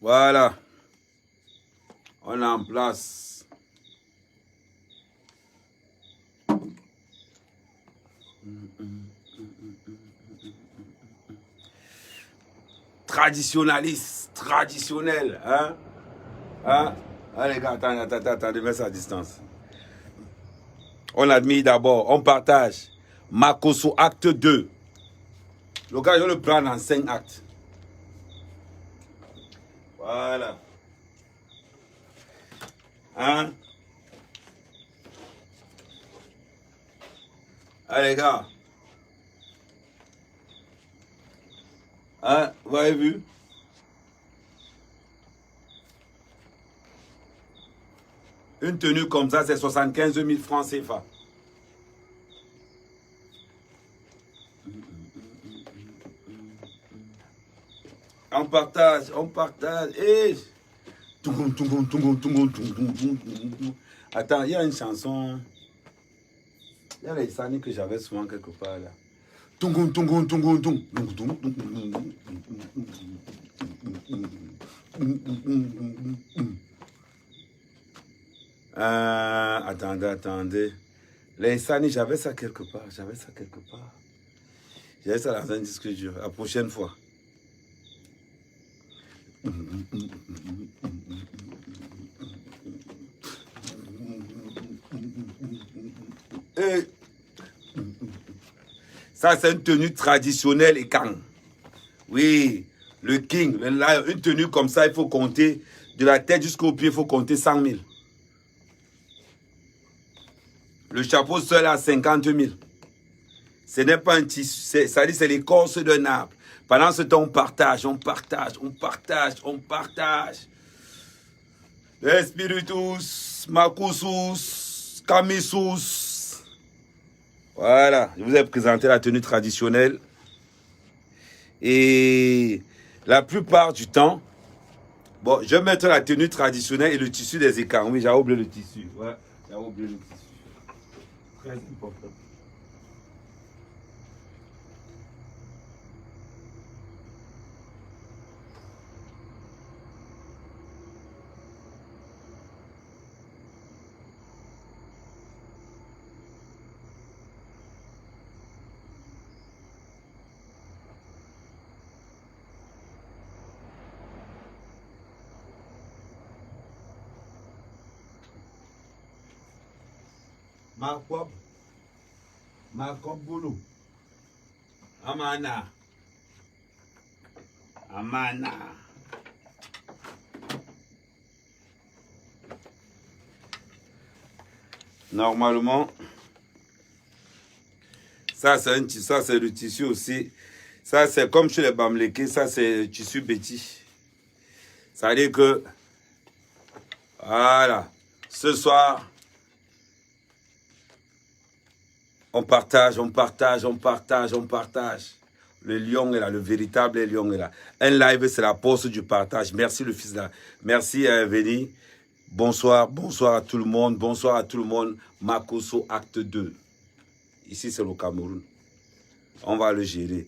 Voilà. On est en place. Traditionnaliste, traditionnel, hein? Hein? Ah, les gars, attendez, mets ça à distance. On admire d'abord, on partage. Makosso, acte 2. Le gars, je le prends en 5 actes. Voilà. Hein? Allez, les gars. Hein? Vous avez vu? Une tenue comme ça, c'est 75 000 francs CFA. On partage, on partage. Et... Attends, il y a une chanson. Il y a les Sani que j'avais souvent quelque part là. Attendez. Les Sani, j'avais ça quelque part. J'avais ça dans un disque dur. La prochaine fois. Et ça, c'est une tenue traditionnelle et kang. Oui, le king. Là, une tenue comme ça, il faut compter de la tête jusqu'au pied, il faut compter 100 000. Le chapeau seul à 50 000. Ce n'est pas un tissu, ça dit c'est l'écorce d'un arbre. Pendant ce temps, on partage. Espiritus, Makusus, Kamisus. Voilà, je vous ai présenté la tenue traditionnelle. Et la plupart du temps, bon, je vais mettre la tenue traditionnelle et le tissu des écarts. Oui, j'ai oublié le tissu. Ouais, j'ai oublié le tissu. Très important. Makob Boulou. Amana. Normalement, ça c'est le tissu aussi. Ça c'est comme chez les Bamlékés, ça c'est le tissu Betty. Ça veut dire que, voilà, ce soir, on partage. Le lion est là, le véritable lion est là. Un live, c'est la poste du partage. Merci le fils là. Merci Veni. Bonsoir à tout le monde. Makosso, acte 2. Ici, c'est le Cameroun. On va le gérer.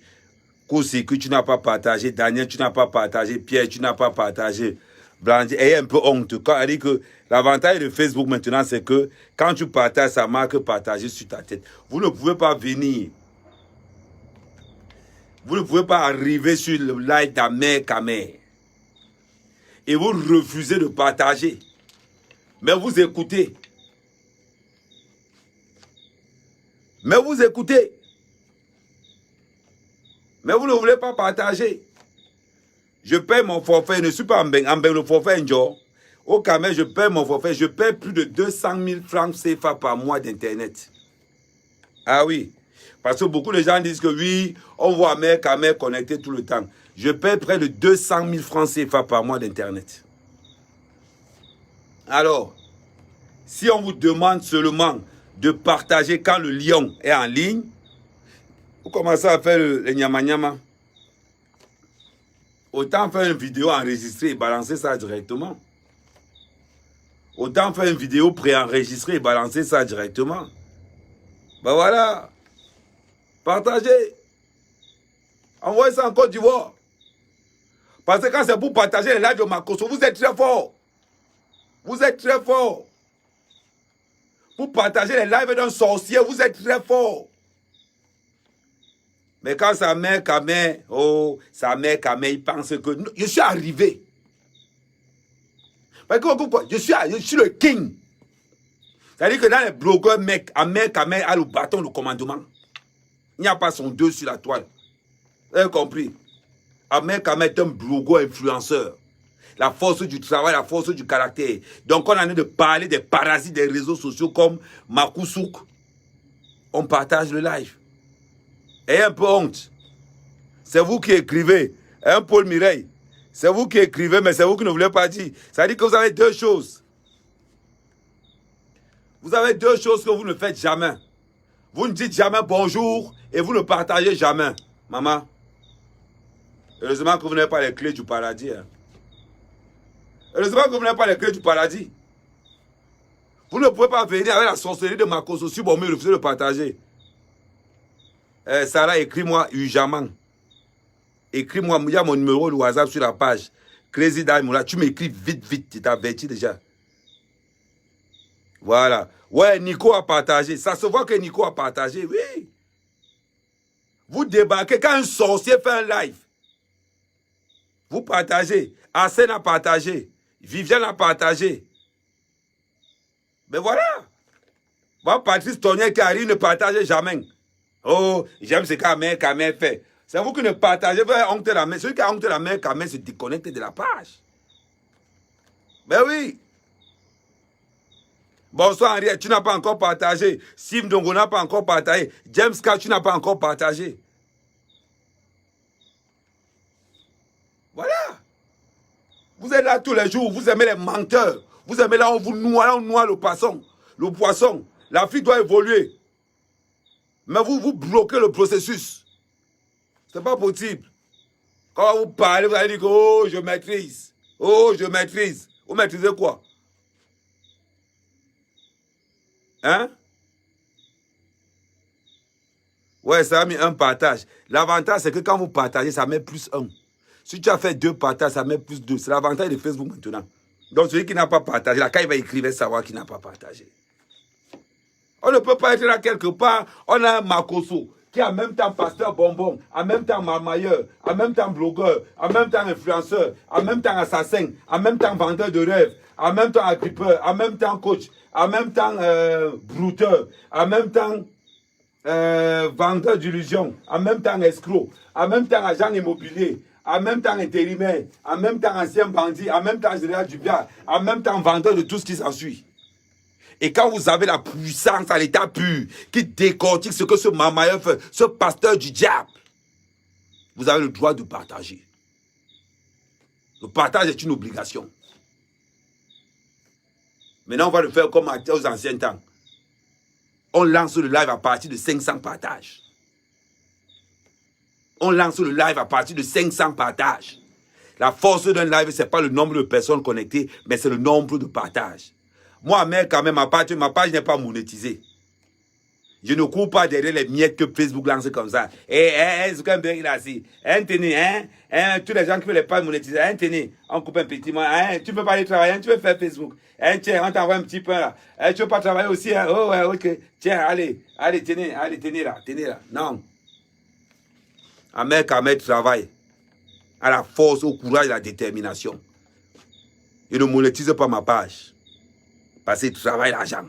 Koussi, que tu n'as pas partagé. Daniel, tu n'as pas partagé. Pierre, tu n'as pas partagé. Blandi, ayez un peu honte. Quand elle dit que l'avantage de Facebook maintenant, c'est que quand tu partages, ça marque partager sur ta tête. Vous ne pouvez pas venir. Vous ne pouvez pas arriver sur le live d'Amer Kamer. Et vous refusez de partager. Mais vous écoutez. Mais vous ne voulez pas partager. Je paie mon forfait, je ne suis pas en Beng, le forfait Njo. Au Cameroun, je paie mon forfait, je paie plus de 200 000 francs CFA par mois d'Internet. Ah oui, parce que beaucoup de gens disent que oui, on voit Amer Kamer connecté tout le temps. Je paie près de 200 000 francs CFA par mois d'Internet. Alors, si on vous demande seulement de partager quand le lion est en ligne, vous commencez à faire le nyama. Autant faire une vidéo enregistrée et balancer ça directement. Autant faire une vidéo préenregistrée et balancer ça directement. Ben voilà. Partagez. Envoyez ça en Côte d'Ivoire. Parce que quand c'est pour partager les lives de Makosso, vous êtes très fort. Vous êtes très fort. Pour partager les lives d'un sorcier, vous êtes très fort. Mais quand sa mère Kamé, il pense que je suis arrivé. Parce que je suis le king. C'est-à-dire que dans les blogueurs, Ahmed Kamé a le bâton de commandement. Il n'y a pas son deux sur la toile. Vous avez compris? Ahmed Kamé est un blogueur influenceur. La force du travail, la force du caractère. Donc on a envie de parler des parasites des réseaux sociaux comme Makoussouk. On partage le live. Ayez un peu honte. C'est vous qui écrivez. Un Paul Mireille. C'est vous qui écrivez, mais c'est vous qui ne voulez pas dire. Ça dit que vous avez deux choses. Vous avez deux choses que vous ne faites jamais. Vous ne dites jamais bonjour et vous ne partagez jamais. Maman, heureusement que vous n'avez pas les clés du paradis. Hein. Heureusement que vous n'avez pas les clés du paradis. Vous ne pouvez pas venir avec la sorcellerie de Makosso sur bon, mais refusez de partager. Sarah, écris-moi urgemment. Écris-moi, il y a mon numéro de WhatsApp sur la page. Crazy Diamond, tu m'écris vite, vite, tu t'avertis déjà. Voilà. Ouais, Nico a partagé. Ça se voit que Nico a partagé, oui. Vous débarquez quand un sorcier fait un live. Vous partagez. Arsène a partagé. Viviane a partagé. Mais voilà. Bon, Patrice Tonnier qui arrive ne partage jamais. Oh, j'aime ce qu'Amé fait. C'est vous qui ne partagez pas honte la main. Celui qui a honte la main, Kamé se déconnecte de la page. Ben oui. Bonsoir Henriette, tu n'as pas encore partagé. Sim Dongo n'a pas encore partagé. James K, tu n'as pas encore partagé. Voilà. Vous êtes là tous les jours, vous aimez les menteurs. Vous aimez là, on vous noie, on noie le poisson. Le poisson. L'Afrique doit évoluer. Mais vous bloquez le processus. C'est pas possible. Quand vous parlez, vous allez dire que oh, je maîtrise. Oh, je maîtrise. Vous maîtrisez quoi? Hein? Ouais, ça a mis un partage. L'avantage, c'est que quand vous partagez, ça met plus 1. Si tu as fait 2 partages, ça met plus 2. C'est l'avantage de Facebook maintenant. Donc, celui qui n'a pas partagé, là, quand il va écrire, il va savoir qu'il n'a pas partagé. On ne peut pas être là quelque part. On a un Makosso qui est en même temps pasteur bonbon, en même temps marmailleur, en même temps blogueur, en même temps influenceur, en même temps assassin, en même temps vendeur de rêves, en même temps agrippeur, en même temps coach, en même temps brouteur, en même temps vendeur d'illusions, en même temps escroc, en même temps agent immobilier, en même temps intérimaire, en même temps ancien bandit, en même temps général du bien, en même temps vendeur de tout ce qui s'ensuit. Et quand vous avez la puissance à l'état pur, qui décortique ce que ce mamailleur fait, ce pasteur du diable, vous avez le droit de partager. Le partage est une obligation. Maintenant, on va le faire comme aux anciens temps. On lance le live à partir de 500 partages. On lance le live à partir de 500 partages. La force d'un live, ce n'est pas le nombre de personnes connectées, mais c'est le nombre de partages. Moi, mais quand même, ma page n'est pas monétisée. Je ne cours pas derrière les miettes que Facebook lance comme ça. Zuckerberg, il a assis. Tous les gens qui veulent les pages monétisées, on coupe un petit mois. Tu ne peux pas aller travailler, tu veux faire Facebook. Tiens, on t'envoie un petit pain là. Tu ne veux pas travailler aussi. Oh, ouais, ok. Tiens, allez, tenez là. Non. Ahmed travaille à la force, au courage et à la détermination. Il ne monétise pas ma page. Parce qu'il travaille l'argent.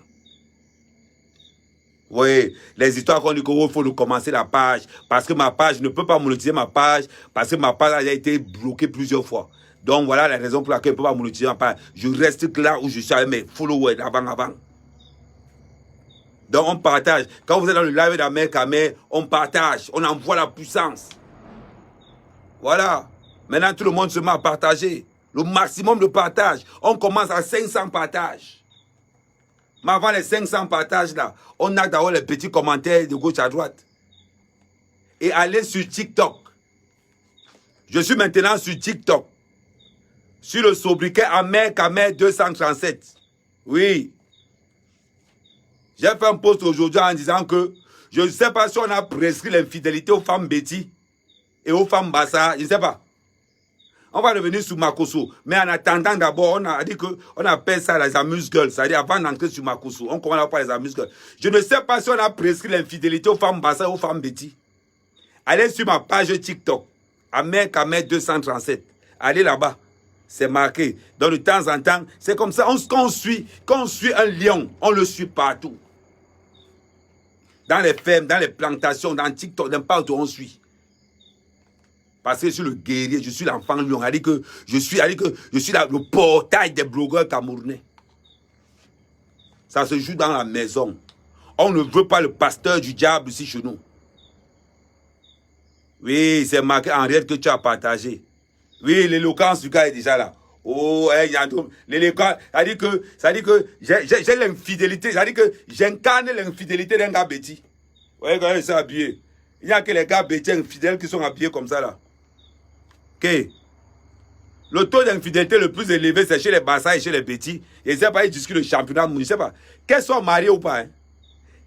Oui, les histoires qu'on dit qu'il faut commencer la page. Parce que ma page, je ne peux pas monétiser ma page. Parce que ma page a été bloquée plusieurs fois. Donc voilà la raison pour laquelle je ne peux pas monétiser ma page. Je reste là où je suis avec mes followers avant. Donc on partage. Quand vous êtes dans le live d'Ahmed Kamé, on partage. On envoie la puissance. Voilà. Maintenant tout le monde se met à partager. Le maximum de partage. On commence à 500 partages. Mais avant les 500 partages là, on a d'abord les petits commentaires de gauche à droite. Et allez sur TikTok. Je suis maintenant sur TikTok. Sur le sobriquet Ahmed Kamé 237. Oui. J'ai fait un post aujourd'hui en disant que je ne sais pas si on a prescrit l'infidélité aux femmes Betty et aux femmes Bassa. Je ne sais pas. On va revenir sur Makosso. Mais en attendant, d'abord, on a dit qu'on appelle ça les amuse-gueules. C'est-à-dire, avant d'entrer sur Makosso, on commence à parler des amuse-gueules. Je ne sais pas si on a prescrit l'infidélité aux femmes Bassa ou aux femmes Betty. Allez sur ma page TikTok, Ahmed Kamet 237. Allez là-bas. C'est marqué. Donc, de temps en temps, c'est comme ça. Quand on suit un lion, on le suit partout. Dans les fermes, dans les plantations, dans TikTok, n'importe où on suit. Parce que je suis le guerrier, je suis l'enfant lion. Je suis le portail des blogueurs camerounais. Ça se joue dans la maison. On ne veut pas le pasteur du diable ici chez nous. Oui, c'est marqué en réel que tu as partagé. Oui, l'éloquence du gars est déjà là. Oh, l'éloquence, ça dit que j'ai l'infidélité, ça dit que j'incarne l'infidélité d'un gars bêtis. Oui, quand ils sont habillés. Il n'y a que les gars bêtis infidèles qui sont habillés comme ça là. Ok. Le taux d'infidélité le plus élevé, c'est chez les Bassa et chez les Betty. Et c'est pas, ils discutent le championnat, je ne sais pas. Qu'elles soient mariées ou pas, hein.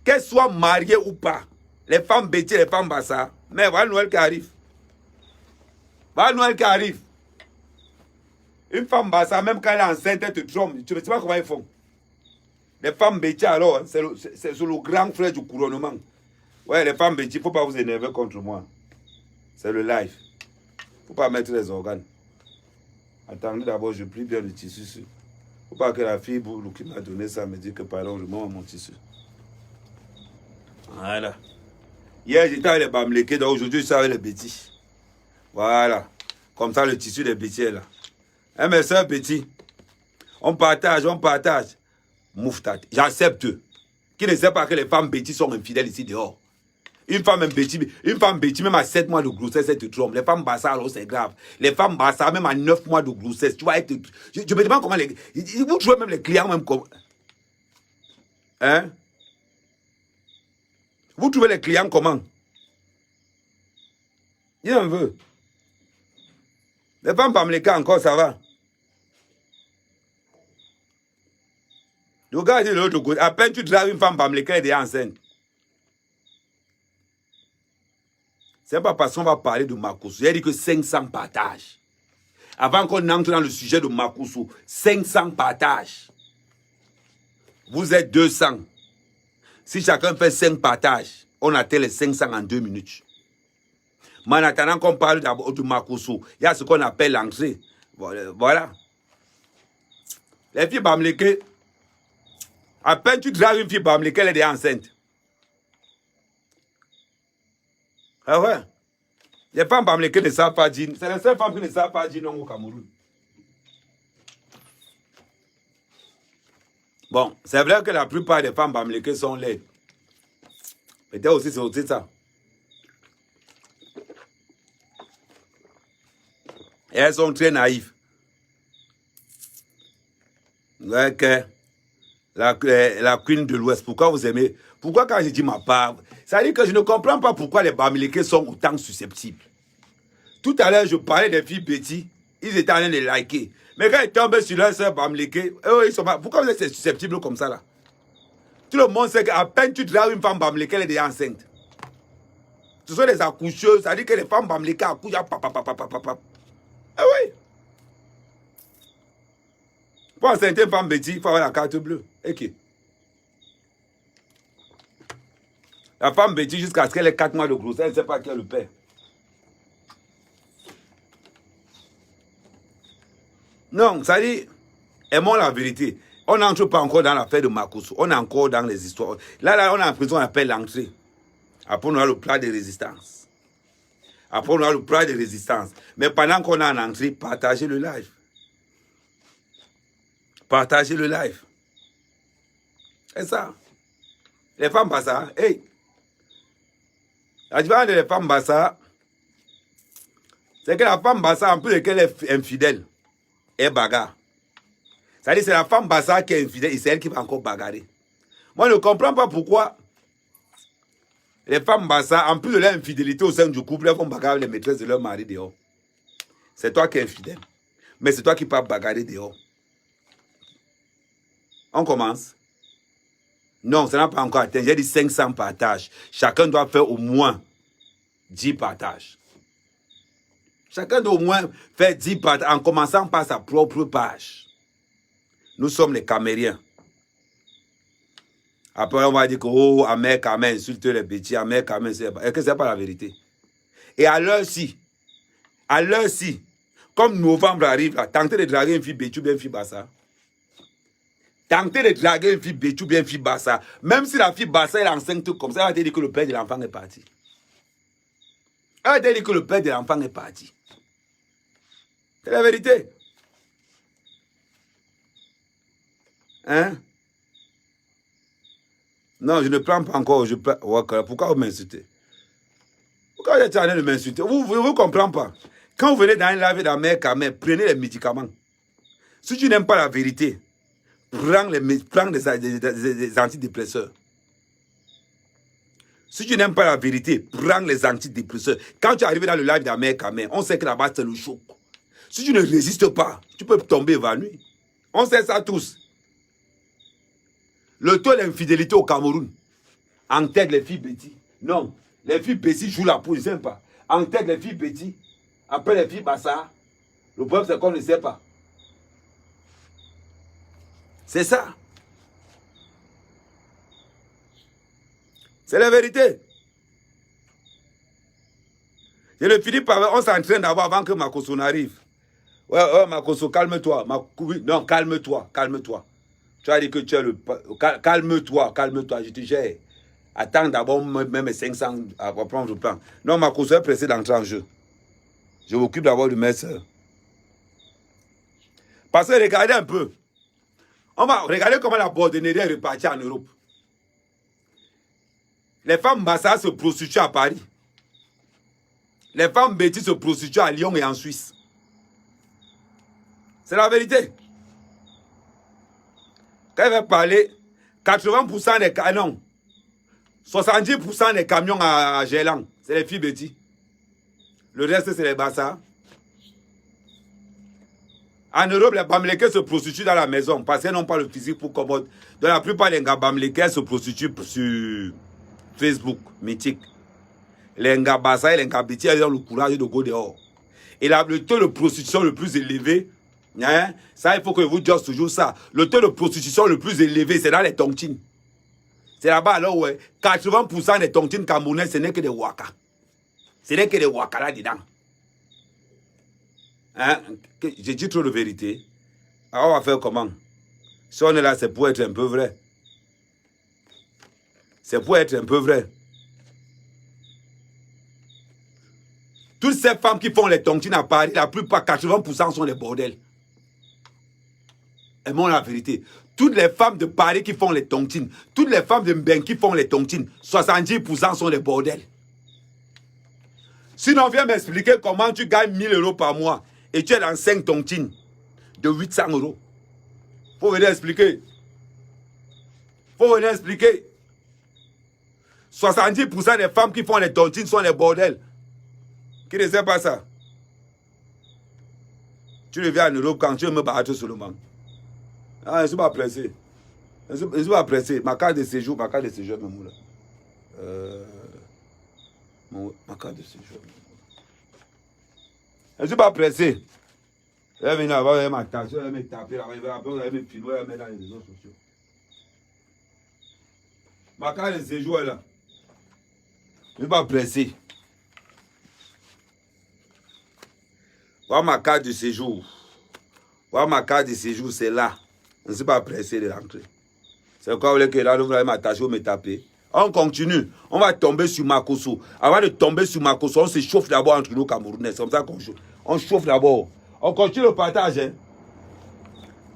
Qu'elles soient mariées ou pas, les femmes Betty, les femmes Bassa, mais voilà Noël qui arrive. Voilà Noël qui arrive. Une femme Bassa, même quand elle est enceinte, elle te trompe. Tu ne sais pas comment ils font. Les femmes Betty, alors, c'est le grand frère du couronnement. Ouais, les femmes Betty, il ne faut pas vous énerver contre moi. C'est le live. Il ne faut pas mettre les organes. Attendez d'abord, je plie bien le tissu. Il ne faut pas que la fille qui m'a donné ça me dise que pardon, je mets mon tissu. Voilà. Hier, j'étais avec les Bamlékés, donc aujourd'hui, je suis avec les Betty. Voilà. Comme ça, le tissu des Betty est là. Hein, mes soeurs Betty, on partage. Mouftat, j'accepte. Qui ne sait pas que les femmes Betty sont infidèles ici dehors. Une femme Betty, même à 7 mois de grossesse, elle te trompe. Les femmes Bassa, alors c'est grave. Les femmes Bassa, même à 9 mois de grossesse, tu vois, je me demande comment vous trouvez même les clients, même comme. Hein? Vous trouvez les clients comment? Il en veut. Les femmes Bamléka encore, ça va. Le gars dit de l'autre côté, à peine tu dragues une femme Bamléka, elle est enceinte. C'est pas parce qu'on va parler de Makosso. Il a dit que 500 partages. Avant qu'on entre dans le sujet de Makosso, 500 partages. Vous êtes 200. Si chacun fait 5 partages, on atteint les 500 en 2 minutes. Mais en attendant qu'on parle d'abord de Makosso, il y a ce qu'on appelle l'entrée. Voilà. Les filles Bamléké, à peine tu dragues une fille Bamléké, elle est enceinte. Ah ouais. Les femmes Bamléké ne savent pas dire. C'est les seules femmes qui ne savent pas dire non au Cameroun. Bon, c'est vrai que la plupart des femmes Bamléké sont laides. Peut-être aussi c'est aussi ça. Et elles sont très naïves. Ok. La queen de l'Ouest. Pourquoi vous aimez? Pourquoi quand je dis ma part? Ça veut dire que je ne comprends pas pourquoi les Bamlékés sont autant susceptibles. Tout à l'heure, je parlais des filles Betty. Ils étaient en train de liker. Mais quand ils tombent sur leur sœur Bamléké, ils sont pas. Pourquoi vous êtes susceptibles comme ça là? Tout le monde sait qu'à peine tu dragues une femme Bamléké, elle est déjà enceinte. Ce sont des accoucheuses. Ça veut dire que les femmes Bamléké accouchent. Ah oui. Pour enceinte une femme Betty, il faut avoir la carte bleue. Ok. La femme Betty, jusqu'à ce qu'elle ait 4 mois de grossesse, elle ne sait pas qui est le père. Non, ça dit, aimons la vérité. On n'entre pas encore dans l'affaire de Makosso. On est encore dans les histoires. Là, on a l'impression qu'on appelle l'entrée. Après, on a le plat de résistance. Après, on a le plat de résistance. Mais pendant qu'on est en entrée, partagez le live. Partagez le live. C'est ça. Les femmes Bassa, hey. La différence des femmes Bassa, c'est que la femme Bassa, en plus de qu'elle est infidèle, est bagarre. C'est-à-dire c'est la femme Bassa qui est infidèle et c'est elle qui va encore bagarrer. Moi, je ne comprends pas pourquoi les femmes Bassa, en plus de leur infidélité au sein du couple, elles vont bagarrer les maîtresses de leur mari dehors. C'est toi qui es infidèle. Mais c'est toi qui peux bagarrer dehors. On commence. Non, ça n'a pas encore atteint. J'ai dit 500 partages. Chacun doit faire au moins 10 partages. Chacun doit au moins faire 10 partages en commençant par sa propre page. Nous sommes les Camériens. Après, on va dire que, oh, Ahmed Kamé insulte les petits, Ahmed Kamé, est-ce que ce n'est pas la vérité? Et à l'heure-ci, comme novembre arrive, là, tentez de draguer une fille Béchou, bien une fille Bassa. Tentez de draguer une fille Béchou, bien une fille Bassa. Même si la fille Bassa est enceinte comme ça, elle va te dire que le père de l'enfant est parti. Elle va te dire que le père de l'enfant est parti. C'est la vérité. Hein? Non, je ne prends pas encore. Pourquoi vous m'insultez? Pourquoi vous êtes en train de m'insulter? Vous ne comprenez pas. Quand vous venez dans un live d'Ahmed Kamé, prenez les médicaments. Si tu n'aimes pas la vérité, prends des antidépresseurs. Si tu n'aimes pas la vérité, prends les antidépresseurs. Quand tu arrives dans le live d'Ahmed Kamé, on sait que là-bas c'est le choc. Si tu ne résistes pas, tu peux tomber évanoui. On sait ça tous. Le taux d'infidélité au Cameroun, en tête les filles bêtises. Non, les filles bêtises jouent la peau, ils ne savent pas. En tête les filles bêtises, après les filles Bassa, le problème c'est qu'on ne sait pas. C'est ça. C'est la vérité. Et le Philippe, on s'entraîne d'abord avant que Makosso n'arrive. Ouais, Makosso, calme-toi. Non, calme-toi, calme-toi. Tu as dit que tu es le... Calme-toi, calme-toi, je te gère. Attends d'abord même 500 à prendre le plan. Non, Makosso est pressé d'entrer en jeu. Je m'occupe d'abord de mes soeurs. Parce que regardez un peu. On va regarder comment la bordenerie est repartie en Europe. Les femmes Bassa se prostituent à Paris. Les femmes Betty se prostituent à Lyon et en Suisse. C'est la vérité. Quand elle va parler, 80% des camions, 70% des camions à Gélan, c'est les filles Betty. Le reste, c'est les Bassa. En Europe, les Bamileke se prostituent dans la maison parce qu'elles n'ont pas le physique pour commode. Dans la plupart des Bamileke se prostituent sur Facebook, mythique. Les Bassa et les Betty, elles ont le courage de go dehors. Et le taux de prostitution le plus élevé, hein, ça, il faut que vous disiez toujours ça. Le taux de prostitution le plus élevé, c'est dans les tontines. C'est là-bas, alors, ouais, 80% des tontines camerounaises, ce n'est que des waka. Ce n'est que des waka là-dedans. Hein? J'ai dit trop de vérité. Alors, on va faire comment? Si on est là, c'est pour être un peu vrai. C'est pour être un peu vrai. Toutes ces femmes qui font les tontines à Paris, la plupart, 80% sont des bordels. Aimons la vérité. Toutes les femmes de Paris qui font les tontines, toutes les femmes de Mben qui font les tontines, 70% sont des bordels. Sinon, viens m'expliquer comment tu gagnes 1000 € par mois et tu es dans 5 tontines de 800 €. Faut venir expliquer. Faut venir expliquer. 70% des femmes qui font les tontines sont des bordels. Qui ne sait pas ça? Tu reviens en Europe quand tu veux me battre seulement. Ah, je ne suis pas pressé. Je ne suis pas pressé. Ma carte de séjour, même là. Ma carte de séjour. Je ne suis pas pressé. Je vais venir avoir ma tâche, je vais me taper, après je vais me filmer, je vais me mettre dans les réseaux sociaux. Ma carte de séjour est là. Je ne suis pas pressé. Voilà ma carte de séjour. Voilà ma carte de séjour, c'est là. Je ne suis pas pressé de rentrer. C'est quoi vous voulez que là, vous allez m'attacher ou me taper? On continue. On va tomber sur Makosso. Avant de tomber sur Makosso, on se chauffe d'abord entre nous Camerounais. C'est comme ça qu'on chauffe. On chauffe d'abord. On continue le partage. Hein?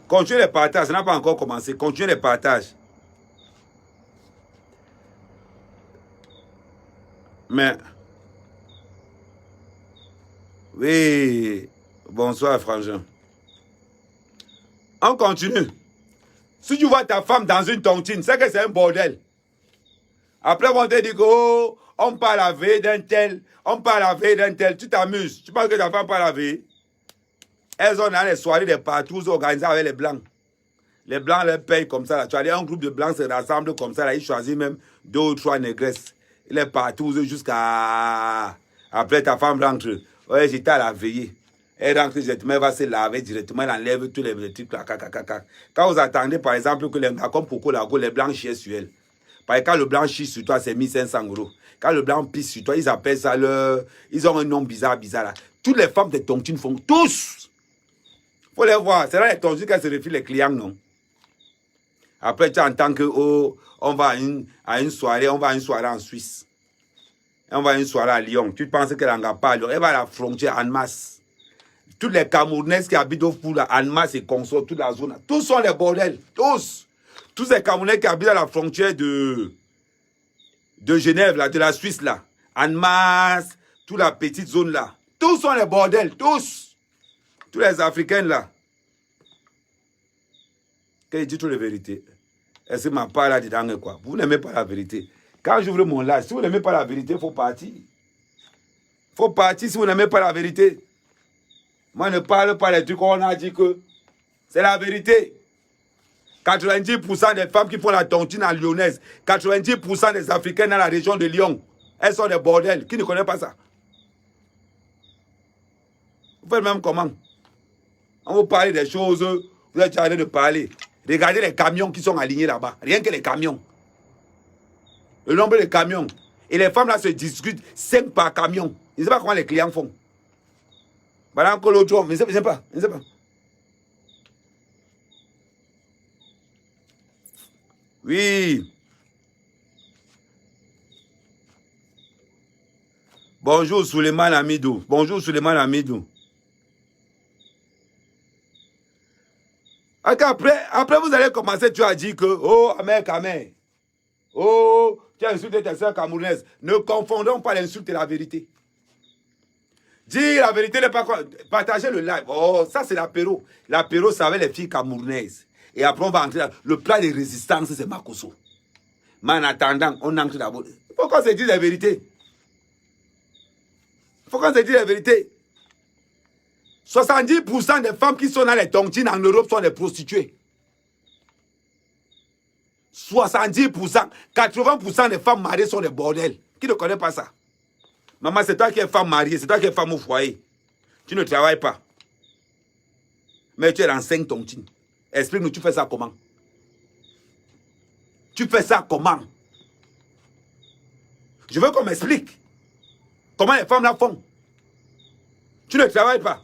Continue le partage. Ça n'a pas encore commencé. Continue le partage. Mais... Oui. Bonsoir, frangin. On continue. Si tu vois ta femme dans une tontine, c'est que c'est un bordel. Après, on te dit que, oh, on parle la veille d'un tel, on parle la veille d'un tel. Tu t'amuses. Tu penses que ta femme parle la veille? Elles ont dans les soirées des partout organisées avec les blancs. Les blancs les payent comme ça. Là. Tu as un groupe de blancs se rassemble comme ça. Là. Ils choisissent même 2 ou 3 négresses. Ils les partout jusqu'à... Après, ta femme rentre. Ouais, j'étais à la veillée. Elle rentre directement, elle va se laver directement, elle enlève tous les trucs là. Quand vous attendez, par exemple, que les gars comme Coco Lago, les blancs chient sur elle. Parce que quand le blanc chie sur toi, c'est 1500 €. Quand le blanc pisse sur toi, ils appellent ça leur... Ils ont un nom bizarre là. Toutes les femmes de tontines font tous. Faut les voir. C'est là les tontines qu'elles se refilent les clients, non? Après, tu entends que oh, on va à une soirée, on va à une soirée en Suisse. On va à une soirée à Lyon. Tu penses qu'elle n'en a pas à Lyon. Elle va à la frontière en masse. Toutes les Camerounaises qui habitent au Fou, en masse et consortent toute la zone. Tous sont les bordels. Tous. Tous les Camerounais qui habitent à la frontière de Genève, là, de la Suisse, là. En masse, toute la petite zone, là. Tous sont les bordels. Tous. Tous les Africains, là. Quand je dis toute la vérité, est-ce que ma part là-dedans est quoi? Vous n'aimez pas la vérité. Quand j'ouvre mon live, si vous n'aimez pas la vérité, il faut partir. Il faut partir si vous n'aimez pas la vérité. Moi, ne parle pas des trucs qu'on a dit que c'est la vérité. 90% des femmes qui font la tontine en lyonnaise, 90% des Africains dans la région de Lyon, elles sont des bordels. Qui ne connaît pas ça? Vous faites même comment? On vous parle des choses, vous êtes en train de parler. Regardez les camions qui sont alignés là-bas. Rien que les camions. Le nombre de camions. Et les femmes là se discutent 5 par camion. Je ne sais pas comment les clients font. Voilà encore l'autre jour. Je ne sais pas. Je ne sais pas. Oui. Bonjour Suleiman Amidou. Bonjour Suleiman Amidou. Après, vous allez commencer, tu as dit que, oh, Amé. Oh, tu as insulté tes soeurs camerounaises. Ne confondons pas l'insulte et la vérité. Dire la vérité n'est pas quoi. Partager le live. Oh, ça c'est l'apéro. L'apéro, c'est avec les filles camerounaises. Et après, on va entrer dans le plat de résistance, c'est Makoso. Mais en attendant, on entre d'abord. Il faut qu'on se dise la vérité. Il faut qu'on se dise la vérité. 70% des femmes qui sont dans les tontines en Europe sont des prostituées. 70%, 80% des femmes mariées sont des bordels. Qui ne connaît pas ça? Maman, c'est toi qui es femme mariée, c'est toi qui es femme au foyer. Tu ne travailles pas. Mais tu es dans 5 tontines. Explique-nous, tu fais ça comment? Tu fais ça comment? Je veux qu'on m'explique. Comment les femmes la font? Tu ne travailles pas.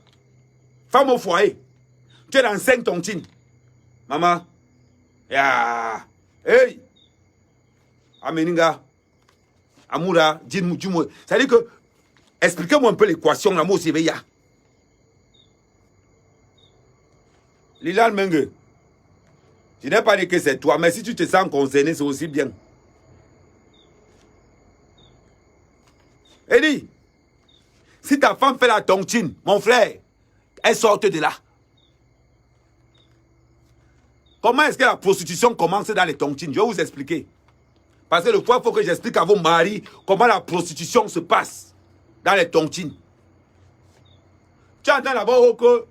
Femme au foyer. Tu es dans 5 tontines. Maman. Yeah. Hey. Ameninga. Amoura. Dis-moi. Ça veut dire que. Expliquez-moi un peu l'équation. La mot c'est ya. Lilal Menge. Je n'ai pas dit que c'est toi. Mais si tu te sens concerné, c'est aussi bien. Eddie. Si ta femme fait la tontine, mon frère, elle sort de là. Comment est-ce que la prostitution commence dans les tontines? Je vais vous expliquer. Parce que le fois, il faut que j'explique à vos maris comment la prostitution se passe dans les tontines. Tu entends d'abord oh, que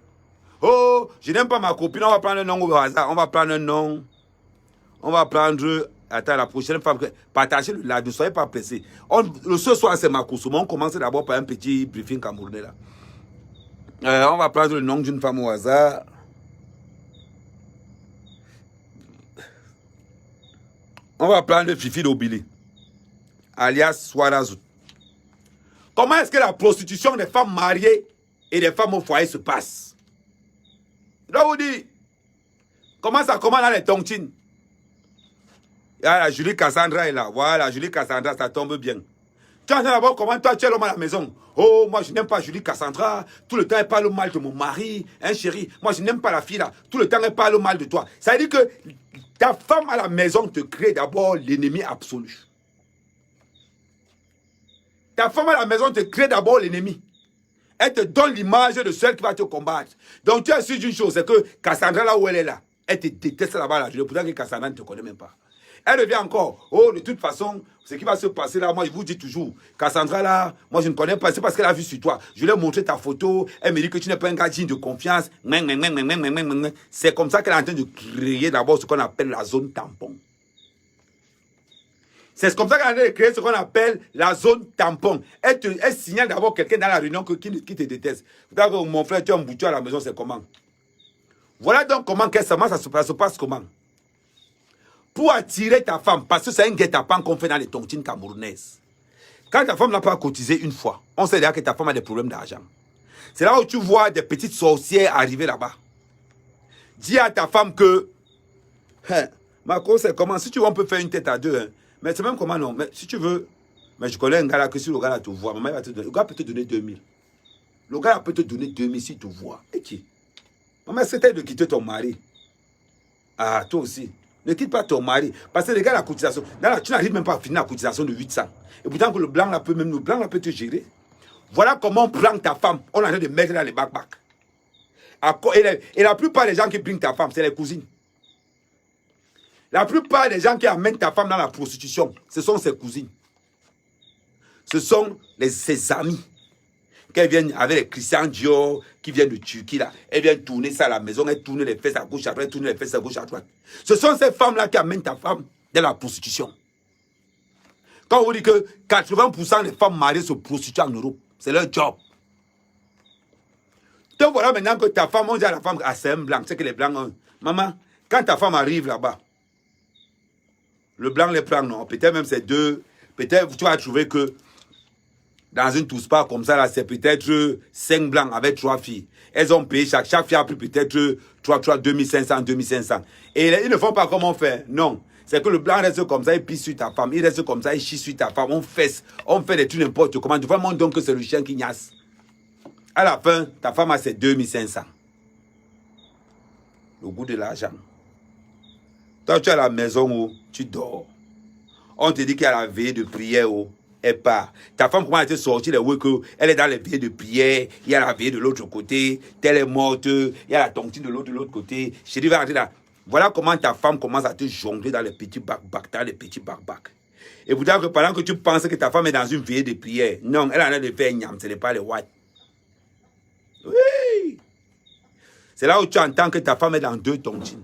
oh, je n'aime pas ma copine, on va prendre un nom au hasard. On va prendre un nom. On va prendre. Attends, la prochaine fois, partagez le live, ne soyez pas pressés. Ce soir, c'est Makoso. On commence d'abord par un petit briefing camerounais là. On va prendre le nom d'une femme au hasard. On va prendre Fifi Dobili, alias Swarazout. Comment est-ce que la prostitution des femmes mariées et des femmes au foyer se passe? Je dois vous dire, comment ça commence dans les tontines? Ah, Julie Cassandra est là. Voilà, Julie Cassandra, ça tombe bien. Tu entends d'abord comment toi tu es l'homme à la maison. Oh, moi je n'aime pas Julie Cassandra. Tout le temps elle parle mal de mon mari. Hein chérie, moi je n'aime pas la fille là. Tout le temps elle parle mal de toi. Ça veut dire que ta femme à la maison te crée d'abord l'ennemi absolu. Ta femme à la maison te crée d'abord l'ennemi. Elle te donne l'image de celle qui va te combattre. Donc tu as su une chose, c'est que Cassandra là où elle est là, elle te déteste là-bas là. Je ne pourrais que Cassandra ne te connaît même pas. Elle revient encore. Oh, de toute façon, ce qui va se passer là, moi, je vous dis toujours, Cassandra là, moi, je ne connais pas. C'est parce qu'elle a vu sur toi. Je lui ai montré ta photo. Elle me dit que tu n'es pas un gars digne de confiance. C'est comme ça qu'elle est en train de créer d'abord ce qu'on appelle la zone tampon. C'est comme ça qu'on a créé ce qu'on appelle la zone tampon. Elle signale d'abord quelqu'un dans la réunion qui te déteste. D'accord, mon frère, tu as un bouton à la maison, c'est comment? Voilà donc comment ça se passe comment? Pour attirer ta femme, parce que c'est un guet-apens qu'on fait dans les tontines camerounaises. Quand ta femme n'a pas cotisé une fois, on sait déjà que ta femme a des problèmes d'argent. C'est là où tu vois des petites sorcières arriver là-bas. Dis à ta femme que, Marco, c'est comment? Si tu veux, on peut faire une tête à deux. Hein. Mais c'est même comment non? Mais si tu veux, mais je connais un gars là que si le gars là te voit, maman, le gars peut te donner 2000. Le gars là peut te donner 2000 s'il te voit. Et qui? Maman, c'est de quitter ton mari. Ah, toi aussi. Ne quitte pas ton mari. Parce que les gars, la cotisation, là, tu n'arrives même pas à finir la cotisation de 800. Et pourtant que le blanc là peut te gérer. Voilà comment on prend ta femme. On a de mettre dans les backpacks. Et la plupart des gens qui prennent ta femme, c'est les cousines. La plupart des gens qui amènent ta femme dans la prostitution, ce sont ses cousines. Ce sont ses amis. Qu'elles viennent avec les Christian Dior, qui viennent de Turquie, là. Elles viennent tourner ça à la maison, elles tournent les fesses à gauche, après elles tournent les fesses à gauche, à droite. Ce sont ces femmes-là qui amènent ta femme dans la prostitution. Quand on vous dit que 80% des femmes mariées se prostituent en Europe, c'est leur job. Donc voilà maintenant que ta femme, on dit à la femme, ah c'est un blanc, c'est que les blancs ont... Maman, quand ta femme arrive là-bas, le blanc les prend, non, peut-être même c'est deux, peut-être tu vas trouver que dans une tousse-pas comme ça, là, c'est peut-être 5 blancs avec 3 filles. Elles ont payé, chaque fille a pris peut-être 2500, 2500. Et ils ne font pas comme on fait. Non. C'est que le blanc reste comme ça, il pisse sur ta femme. Il reste comme ça, il chie sur ta femme. On fait des trucs n'importe comment. Tu vois, montre donc que c'est le chien qui gnasse. À la fin, ta femme a ses 2500. Le goût de l'argent. Toi, tu es à la maison où tu dors. On te dit qu'il y a la veillée de prière où elle part. Ta femme, comment elle était sortie les week-ends, elle est dans les veillées de prière, il y a la veillée de l'autre côté, telle est morte, il y a la tontine de l'autre côté. Je dis, va rentrer là. Voilà comment ta femme commence à te jongler dans les petits bac-bac, Et vous dire que pendant que tu penses que ta femme est dans une veillée de prière, non, elle en a de faire nyam, ce n'est pas les whites. Oui. C'est là où tu entends que ta femme est dans 2 tontines.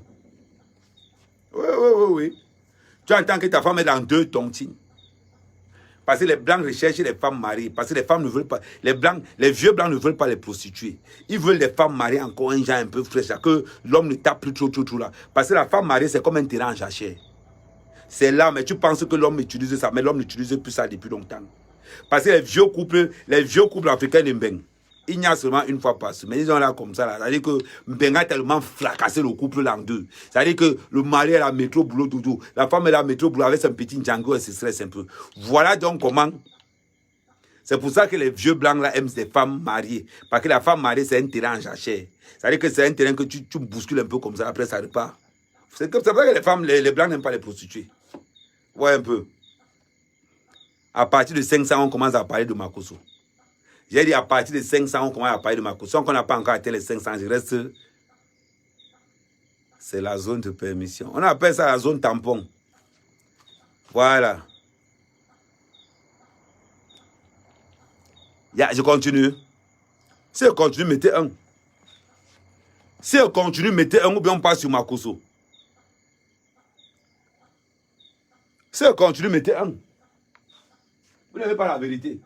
Oui. Tu entends que ta femme est dans 2 tontines. Parce que les blancs recherchent les femmes mariées. Parce que les femmes ne veulent pas. Les vieux blancs ne veulent pas les prostituer. Ils veulent les femmes mariées encore un genre un peu fraîche. Que l'homme ne tape plus trop là. Parce que la femme mariée, c'est comme un terrain en jachère. C'est là, mais tu penses que l'homme utilise ça. Mais l'homme n'utilise plus ça depuis longtemps. Parce que les vieux couples africains de Mbeng, il n'y a seulement une fois par semaine. Ils ont là comme ça. Là. C'est-à-dire que Mbeng a tellement fracassé le couple là en deux. C'est-à-dire que le mari est la métro boulot doudou. La femme est la métro boulot avec son petit Django et se stresse un peu. Voilà donc comment. C'est pour ça que les vieux blancs là aiment les femmes mariées. Parce que la femme mariée, c'est un terrain en jachère. C'est-à-dire que c'est un terrain que tu bouscules un peu comme ça. Après, ça repart. C'est comme ça que les femmes, les blancs n'aiment pas les prostituées. Ouais, un peu. À partir de 500, on commence à parler de Makosso. J'ai dit à partir de 500, on commence à parler de Makosso. On n'a pas encore atteint les 500, je reste. C'est la zone de permission. On appelle ça la zone tampon. Voilà. Je continue. Si je continue, mettez 1. Si je continue, mettez 1 ou bien on passe sur Makosso. Si je continue, mettez 1. Vous n'avez pas la vérité.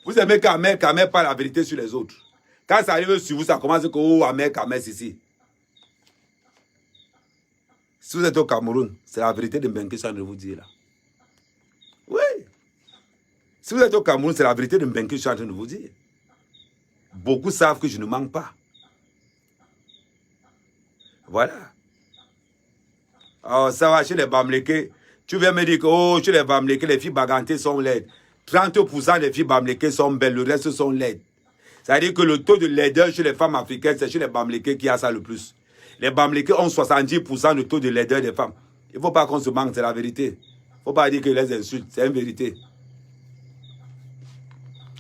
Vous aimez qu'Amer parle la vérité sur les autres. Quand ça arrive sur vous, ça commence que oh, Amer, ici. Si vous êtes au Cameroun, c'est la vérité de Mbengue que je suis en train de vous dire là. Oui. Si vous êtes au Cameroun, c'est la vérité de Mbengue que je suis en train de vous dire. Beaucoup savent que je ne manque pas. Voilà. Oh, ça va, chez les Bamlékés. Tu viens me dire que oh, chez les Bamlékés, les filles bagantées sont laides. 30% des filles Bamlékées sont belles, le reste sont laides. C'est-à-dire que le taux de laideur chez les femmes africaines, c'est chez les Bamlékés qui a ça le plus. Les Bamlékés ont 70% de taux de laideur des femmes. Il ne faut pas qu'on se manque, c'est la vérité. Il ne faut pas dire que les insultes, c'est une vérité.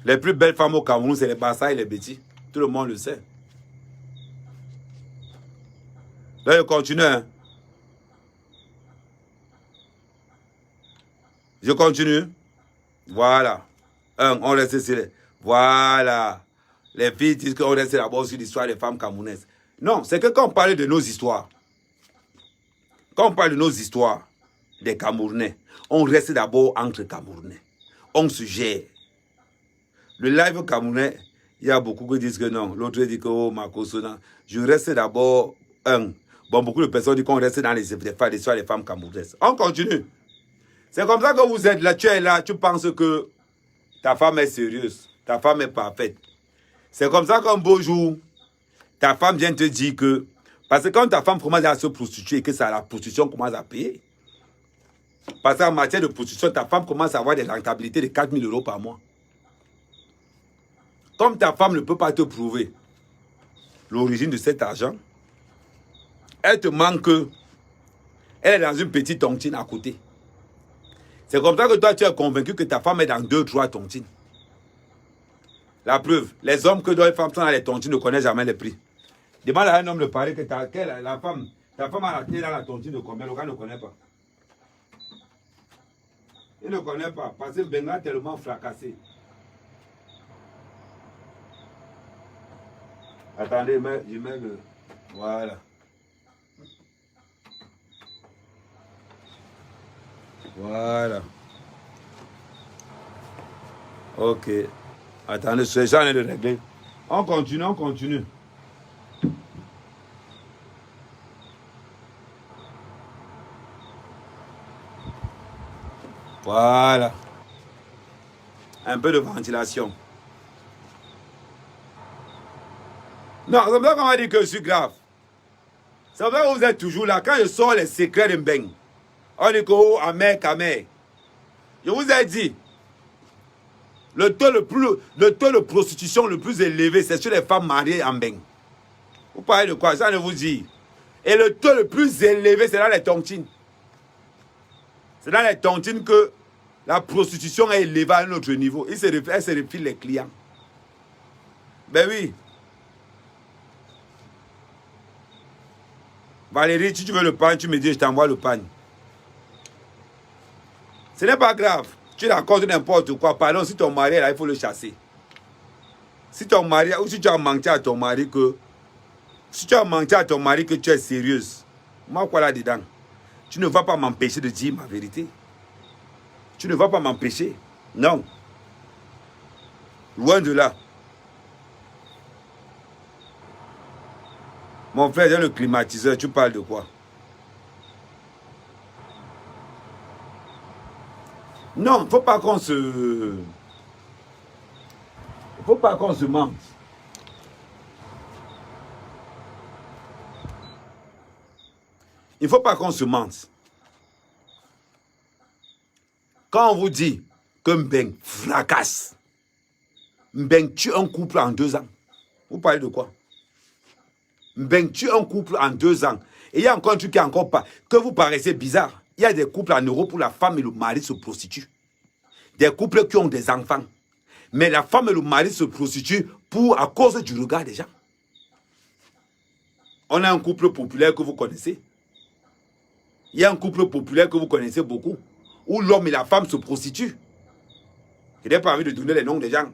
Les plus belles femmes au Cameroun, c'est les Bassa et les Betty. Tout le monde le sait. Là, je continue. Hein. Je continue. Voilà. On reste sur les... Voilà. Les filles disent qu'on reste d'abord sur l'histoire des femmes camerounaises. Non, c'est que quand on parle de nos histoires, des Camerounais. On reste d'abord entre Camerounais. On se gère. Le live camerounais, il y a beaucoup qui disent que non. L'autre dit que oh, Makosso, non. Je reste d'abord un. Bon, beaucoup de personnes disent qu'on reste dans les femmes camerounaises. On continue. C'est comme ça que vous êtes là, tu es là, tu penses que ta femme est sérieuse, ta femme est parfaite. C'est comme ça qu'un beau jour, ta femme vient te dire que... Parce que quand ta femme commence à se prostituer et que ça, la prostitution commence à payer, parce qu'en matière de prostitution, ta femme commence à avoir des rentabilités de 4 000 € par mois. Comme ta femme ne peut pas te prouver l'origine de cet argent, elle te manque, elle est dans une petite tontine à côté. C'est comme ça que toi, tu es convaincu que ta femme est dans 2-3 tontines. La preuve, les hommes que les femmes sont dans les tontines ne connaissent jamais les prix. Demande à un homme de parler que ta femme a la clé dans la tontine de combien, le gars ne connaît pas. Il ne connaît pas, parce que Benga est tellement fracassé. Attendez, je mets le... Voilà. Voilà. Ok. Attendez, c'est ça de régler. On continue, on continue. Voilà. Un peu de ventilation. Non, c'est comme ça qu'on va dire que je suis grave. C'est comme ça que vous êtes toujours là. Quand je sors les secrets de Mbeng, on dit que oh, amer, kamer. Je vous ai dit, le taux de prostitution le plus élevé, c'est sur les femmes mariées en Mbeng. Vous parlez de quoi? Ça ne vous dit. Et le taux le plus élevé, c'est dans les tontines. C'est dans les tontines que la prostitution est élevée à un autre niveau. Elle se refile les clients. Ben oui. Valérie, si tu veux le pain, tu me dis, je t'envoie le pain. Ce n'est pas grave. Tu racontes n'importe quoi. Pardon, si ton mari est là, il faut le chasser. Si ton mari, ou si tu as menti à ton mari que... Si tu as menti à ton mari que tu es sérieuse, moi, quoi là-dedans? Tu ne vas pas m'empêcher de dire ma vérité. Tu ne vas pas m'empêcher. Non. Loin de là. Mon frère, dans le climatiseur, tu parles de quoi? Non, il ne faut pas qu'on se... Il ne faut pas qu'on se mente. Il ne faut pas qu'on se mente. Quand on vous dit que Mbeng fracasse, Mbeng tue un couple en 2 ans, vous parlez de quoi? Mbeng tue un couple en 2 ans. Et il y a encore un truc qui est encore pas, que vous paraissez bizarre. Il y a des couples en Europe où la femme et le mari se prostituent. Des couples qui ont des enfants. Mais la femme et le mari se prostituent à cause du regard des gens. On a un couple populaire que vous connaissez. Il y a un couple populaire que vous connaissez beaucoup, où l'homme et la femme se prostituent. Je n'ai pas envie de donner les noms des gens.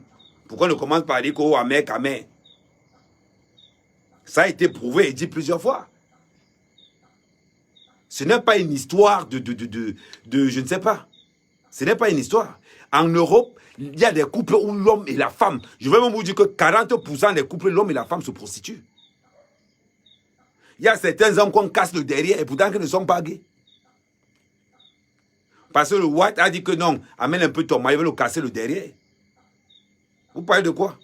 Pourquoi on ne commence par dire qu'au amer, kamer? Ça a été prouvé et dit plusieurs fois. Ce n'est pas une histoire de je ne sais pas. Ce n'est pas une histoire. En Europe, il y a des couples où l'homme et la femme, je vais même vous dire que 40% des couples, l'homme et la femme se prostituent. Il y a certains hommes qu'on casse le derrière et pourtant qu'ils ne sont pas gays. Parce que le White a dit que non, amène un peu ton mari, il veut le casser le derrière. Vous parlez de quoi?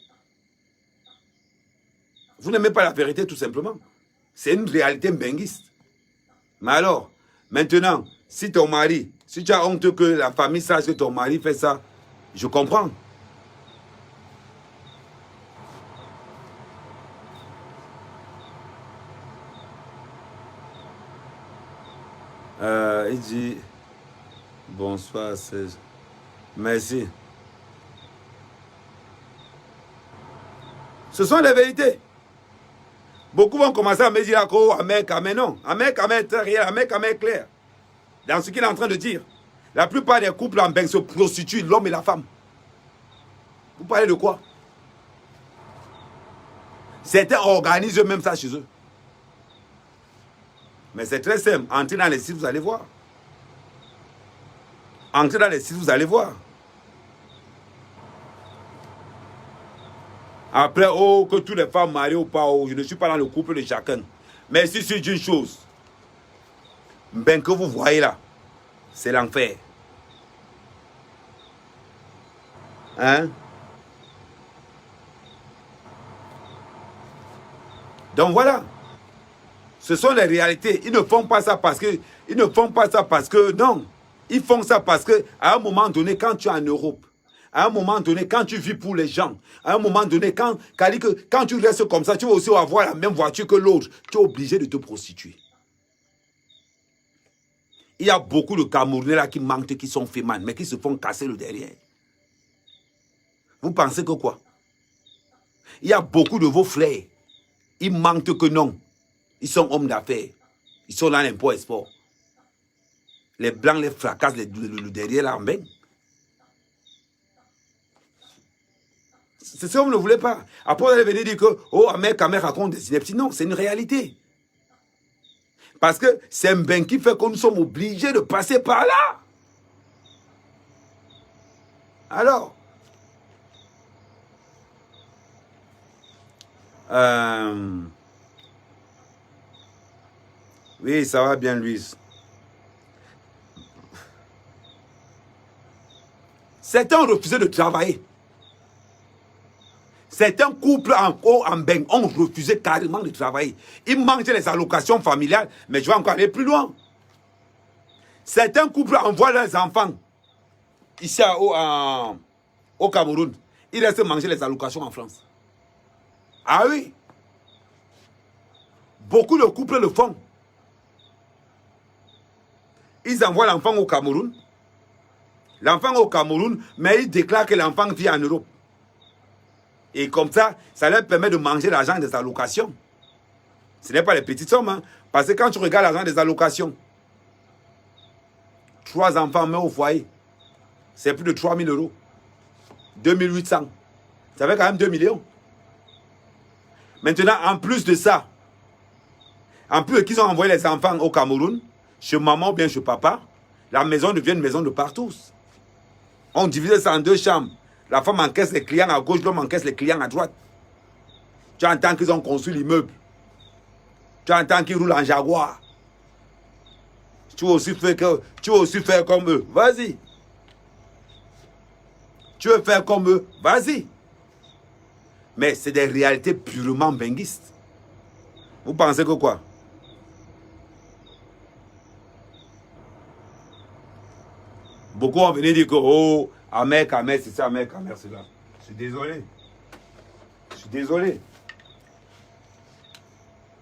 Vous n'aimez pas la vérité tout simplement. C'est une réalité mbenguiste. Mais alors, maintenant, si ton mari, si tu as honte que la famille sache que ton mari fait ça, je comprends. Il dit, bonsoir, Serge. Merci. Ce sont les vérités. Beaucoup vont commencer à me dire, oh, Amer, Kamer, non. Amer, Kamer est très réel, Amer, Kamer est clair. Dans ce qu'il est en train de dire. La plupart des couples en Mbeng se prostituent, l'homme et la femme. Vous parlez de quoi? Certains organisent eux-mêmes ça chez eux. Mais c'est très simple. Entrez dans les sites, vous allez voir. Entrez dans les sites, vous allez voir. Après, oh, que toutes les femmes mariées ou pas, oh, je ne suis pas dans le couple de chacun. Mais si c'est une chose, ben que vous voyez là, c'est l'enfer. Hein? Donc voilà. Ce sont les réalités. Ils ne font pas ça parce que... Ils ne font pas ça parce que... Non. Ils font ça parce que à un moment donné, quand tu es en Europe, à un moment donné, quand tu vis pour les gens, à un moment donné, quand tu restes comme ça, tu vas aussi avoir la même voiture que l'autre, tu es obligé de te prostituer. Il y a beaucoup de Camerounais là qui mentent, qui sont fémans, mais qui se font casser le derrière. Vous pensez que quoi? Il y a beaucoup de vos frères. Ils mentent que non. Ils sont hommes d'affaires. Ils sont dans l'import-export. Les blancs les fracassent le derrière là en bain. C'est ça, vous ne voulez pas. Après, vous allez venir dire que, oh, Ahmed raconte des inepties. Non, c'est une réalité. Parce que c'est un bain qui fait que nous sommes obligés de passer par là. Alors, oui, ça va bien, Louise. Certains ont refusé de travailler. Certains couples en bain ont refusé carrément de travailler. Ils mangeaient les allocations familiales, mais je vais encore aller plus loin. Certains couples envoient leurs enfants ici au Cameroun. Ils restent manger les allocations en France. Ah oui. Beaucoup de couples le font. Ils envoient l'enfant au Cameroun. L'enfant au Cameroun, mais ils déclarent que l'enfant vit en Europe. Et comme ça leur permet de manger l'argent des allocations. Ce n'est pas les petites sommes, hein, parce que quand tu regardes l'argent des allocations, 3 enfants mais au foyer, c'est plus de 3 000 euros. 2800. Ça fait quand même 2 millions. Maintenant, en plus de ça, en plus qu'ils ont envoyé les enfants au Cameroun, chez maman ou bien chez papa, la maison devient une maison de partous. On divise ça en 2 chambres. La femme encaisse les clients à gauche, l'homme encaisse les clients à droite. Tu entends qu'ils ont construit l'immeuble. Tu entends qu'ils roulent en Jaguar. Tu veux aussi faire comme eux. Vas-y. Tu veux faire comme eux. Vas-y. Mais c'est des réalités purement benguistes. Vous pensez que quoi? Beaucoup vont venir dire que, oh, Ahmed, c'est ça, Ahmed, c'est là. Je suis désolé. Je suis désolé.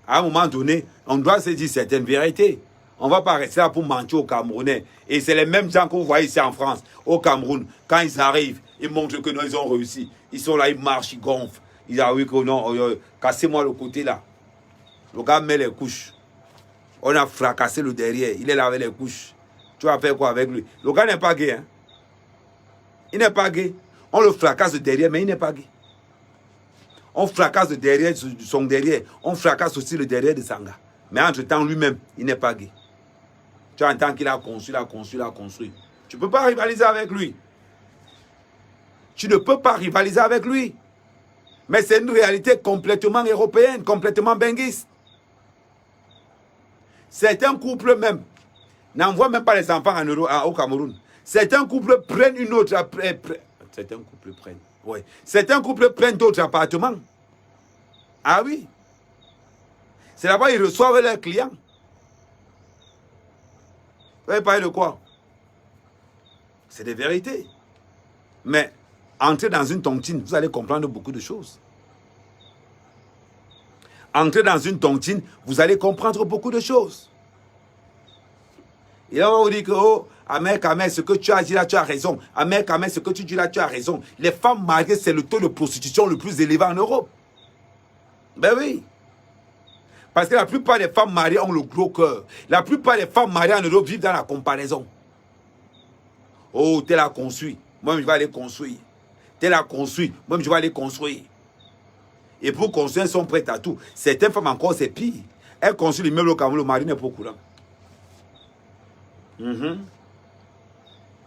À un moment donné, on doit se dire certaines vérités. On ne va pas rester là pour mentir aux Camerounais. Et c'est les mêmes gens que vous voyez ici en France, au Cameroun. Quand ils arrivent, ils montrent que non, ils ont réussi. Ils sont là, ils marchent, ils gonflent. Ils disent, ah oui, que non, cassez-moi le côté là. Le gars met les couches. On a fracassé le derrière. Il est là avec les couches. Tu vas faire quoi avec lui? Le gars n'est pas gay, hein? Il n'est pas gay. On le fracasse de derrière, mais il n'est pas gay. On fracasse de derrière son derrière. On fracasse aussi le derrière de Sanga. Mais entre-temps, lui-même, il n'est pas gay. Tu entends qu'il a construit. Tu ne peux pas rivaliser avec lui. Tu ne peux pas rivaliser avec lui. Mais c'est une réalité complètement européenne, complètement benguiste. Certains couples même n'envoient même pas les enfants au Cameroun. Certains couples prennent une autre... Certains couples prennent... Oui. Certains couples prennent d'autres appartements. Ah oui. C'est là-bas qu'ils reçoivent leurs clients. Vous allez parler de quoi? C'est des vérités. Mais entrez dans une tontine, vous allez comprendre beaucoup de choses. Entrez dans une tontine, vous allez comprendre beaucoup de choses. Et là, on va vous dire que, oh, Ahmed, ce que tu as dit là, tu as raison. Ahmed, ce que tu dis là, tu as raison. Les femmes mariées, c'est le taux de prostitution le plus élevé en Europe. Ben oui. Parce que la plupart des femmes mariées ont le gros cœur. La plupart des femmes mariées en Europe vivent dans la comparaison. Oh, t'es là construit. Moi, je vais aller construire. T'es là construit. Moi, je vais aller construire. Et pour construire, elles sont prêtes à tout. Certaines femmes encore, c'est pire. Elles construisent l'immeuble au Cameroun, le mari n'est pas au courant.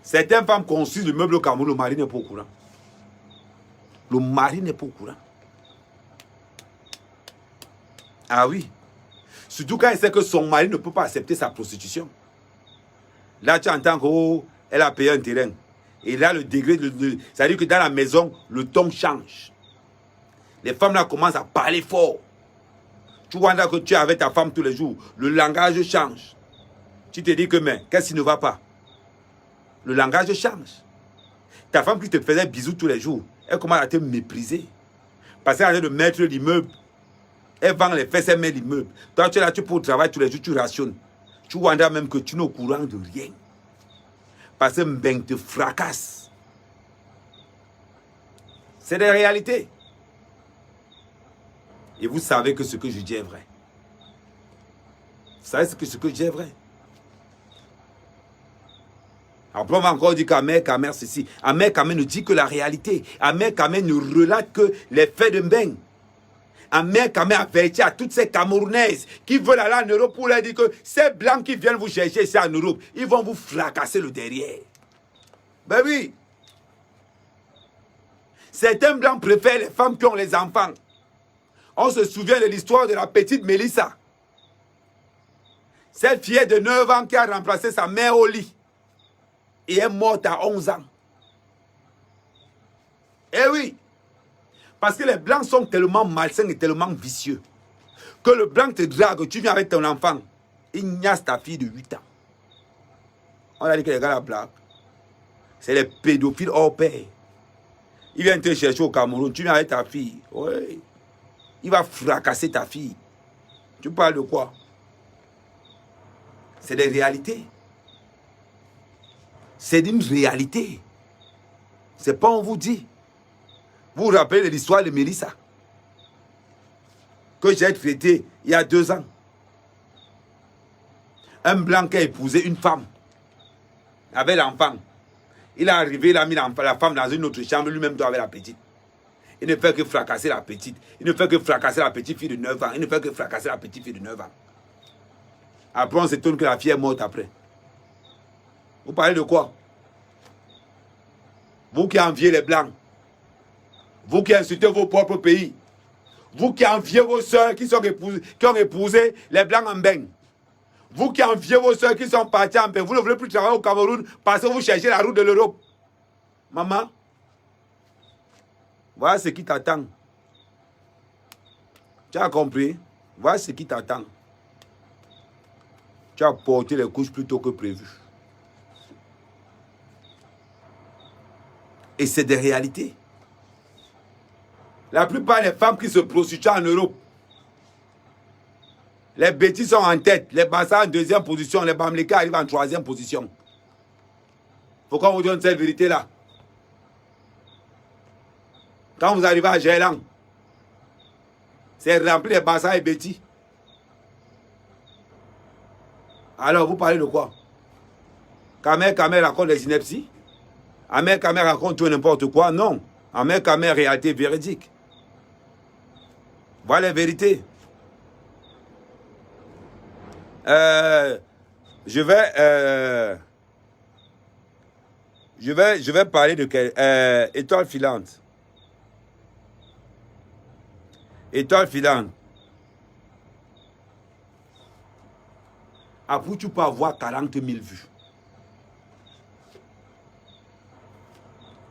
Certaines femmes construisent le meuble au Cameroun, le mari n'est pas au courant. Le mari n'est pas au courant. Ah oui. Surtout quand elle sait que son mari ne peut pas accepter sa prostitution. Là, tu entends qu'elle a payé un terrain. Et là, le degré, c'est-à-dire que dans la maison, le ton change. Les femmes là commencent à parler fort. Tu vois là que tu es avec ta femme tous les jours. Le langage change. Tu te dis que, mais, qu'est-ce qui ne va pas? Le langage change. Ta femme qui te faisait bisous tous les jours, elle commence à te mépriser. Parce qu'elle a de mettre l'immeuble. Elle vend les fesses, elle met l'immeuble. Toi, tu es là, tu peux travailler tous les jours, tu rationnes. Tu vois même que tu n'es au courant de rien. Parce que Mbeng te fracasse. C'est des réalités. Et vous savez que ce que je dis est vrai. Vous savez que ce que je dis est vrai. Après, on va encore dire qu'Ahmed Kamer, ceci. Ahmed Kamer ne dit que la réalité. Ahmed Kamer ne relate que les faits de Mbeng. Ahmed Kamer avertit à toutes ces Camerounaises qui veulent aller en Europe pour leur dire que ces blancs qui viennent vous chercher ici en Europe, ils vont vous fracasser le derrière. Ben oui. Certains blancs préfèrent les femmes qui ont les enfants. On se souvient de l'histoire de la petite Mélissa. Cette fille de 9 ans qui a remplacé sa mère au lit. Et est morte à 11 ans. Eh oui. Parce que les blancs sont tellement malsains et tellement vicieux. Que le blanc te drague, tu viens avec ton enfant. Il niasse ta fille de 8 ans. On a dit que les gars la blague. C'est les pédophiles hors pair. Il vient te chercher au Cameroun, tu viens avec ta fille. Oui. Il va fracasser ta fille. Tu parles de quoi? C'est des réalités. C'est une réalité. C'est pas on vous dit. Vous vous rappelez de l'histoire de Mélissa que j'ai traité il y a 2 ans. Un blanc qui a épousé une femme avec l'enfant. Il est arrivé, il a mis la femme dans une autre chambre, lui-même doit avec la petite. Il ne fait que fracasser la petite. Il ne fait que fracasser la petite fille de 9 ans. Il ne fait que fracasser la petite fille de 9 ans. Après, on s'étonne que la fille est morte après. Vous parlez de quoi? Vous qui enviez les blancs. Vous qui insultez vos propres pays. Vous qui enviez vos soeurs qui ont épousé les blancs en Mbeng. Vous qui enviez vos soeurs qui sont parties en Mbeng. Vous ne voulez plus travailler au Cameroun parce que vous cherchez la route de l'Europe. Maman, voilà ce qui t'attend. Tu as compris? Voilà ce qui t'attend. Tu as porté les couches plus tôt que prévu. Et c'est des réalités. La plupart des femmes qui se prostituent en Europe, les bêtises sont en tête, les Bassa en 2e position, les Bamleka arrivent en 3e position. Pourquoi on vous donne cette vérité-là? Quand vous arrivez à Gélan, c'est rempli de Bassa et Bétis. Alors, vous parlez de quoi? Kamer raconte des inepties? Ahmed Kamer raconte tout n'importe quoi? Non. Ahmed Kamer, réalité véridique. Voilà la vérité. Je vais parler de étoile filante. Étoile filante. Après, tu peux avoir 40 000 vues.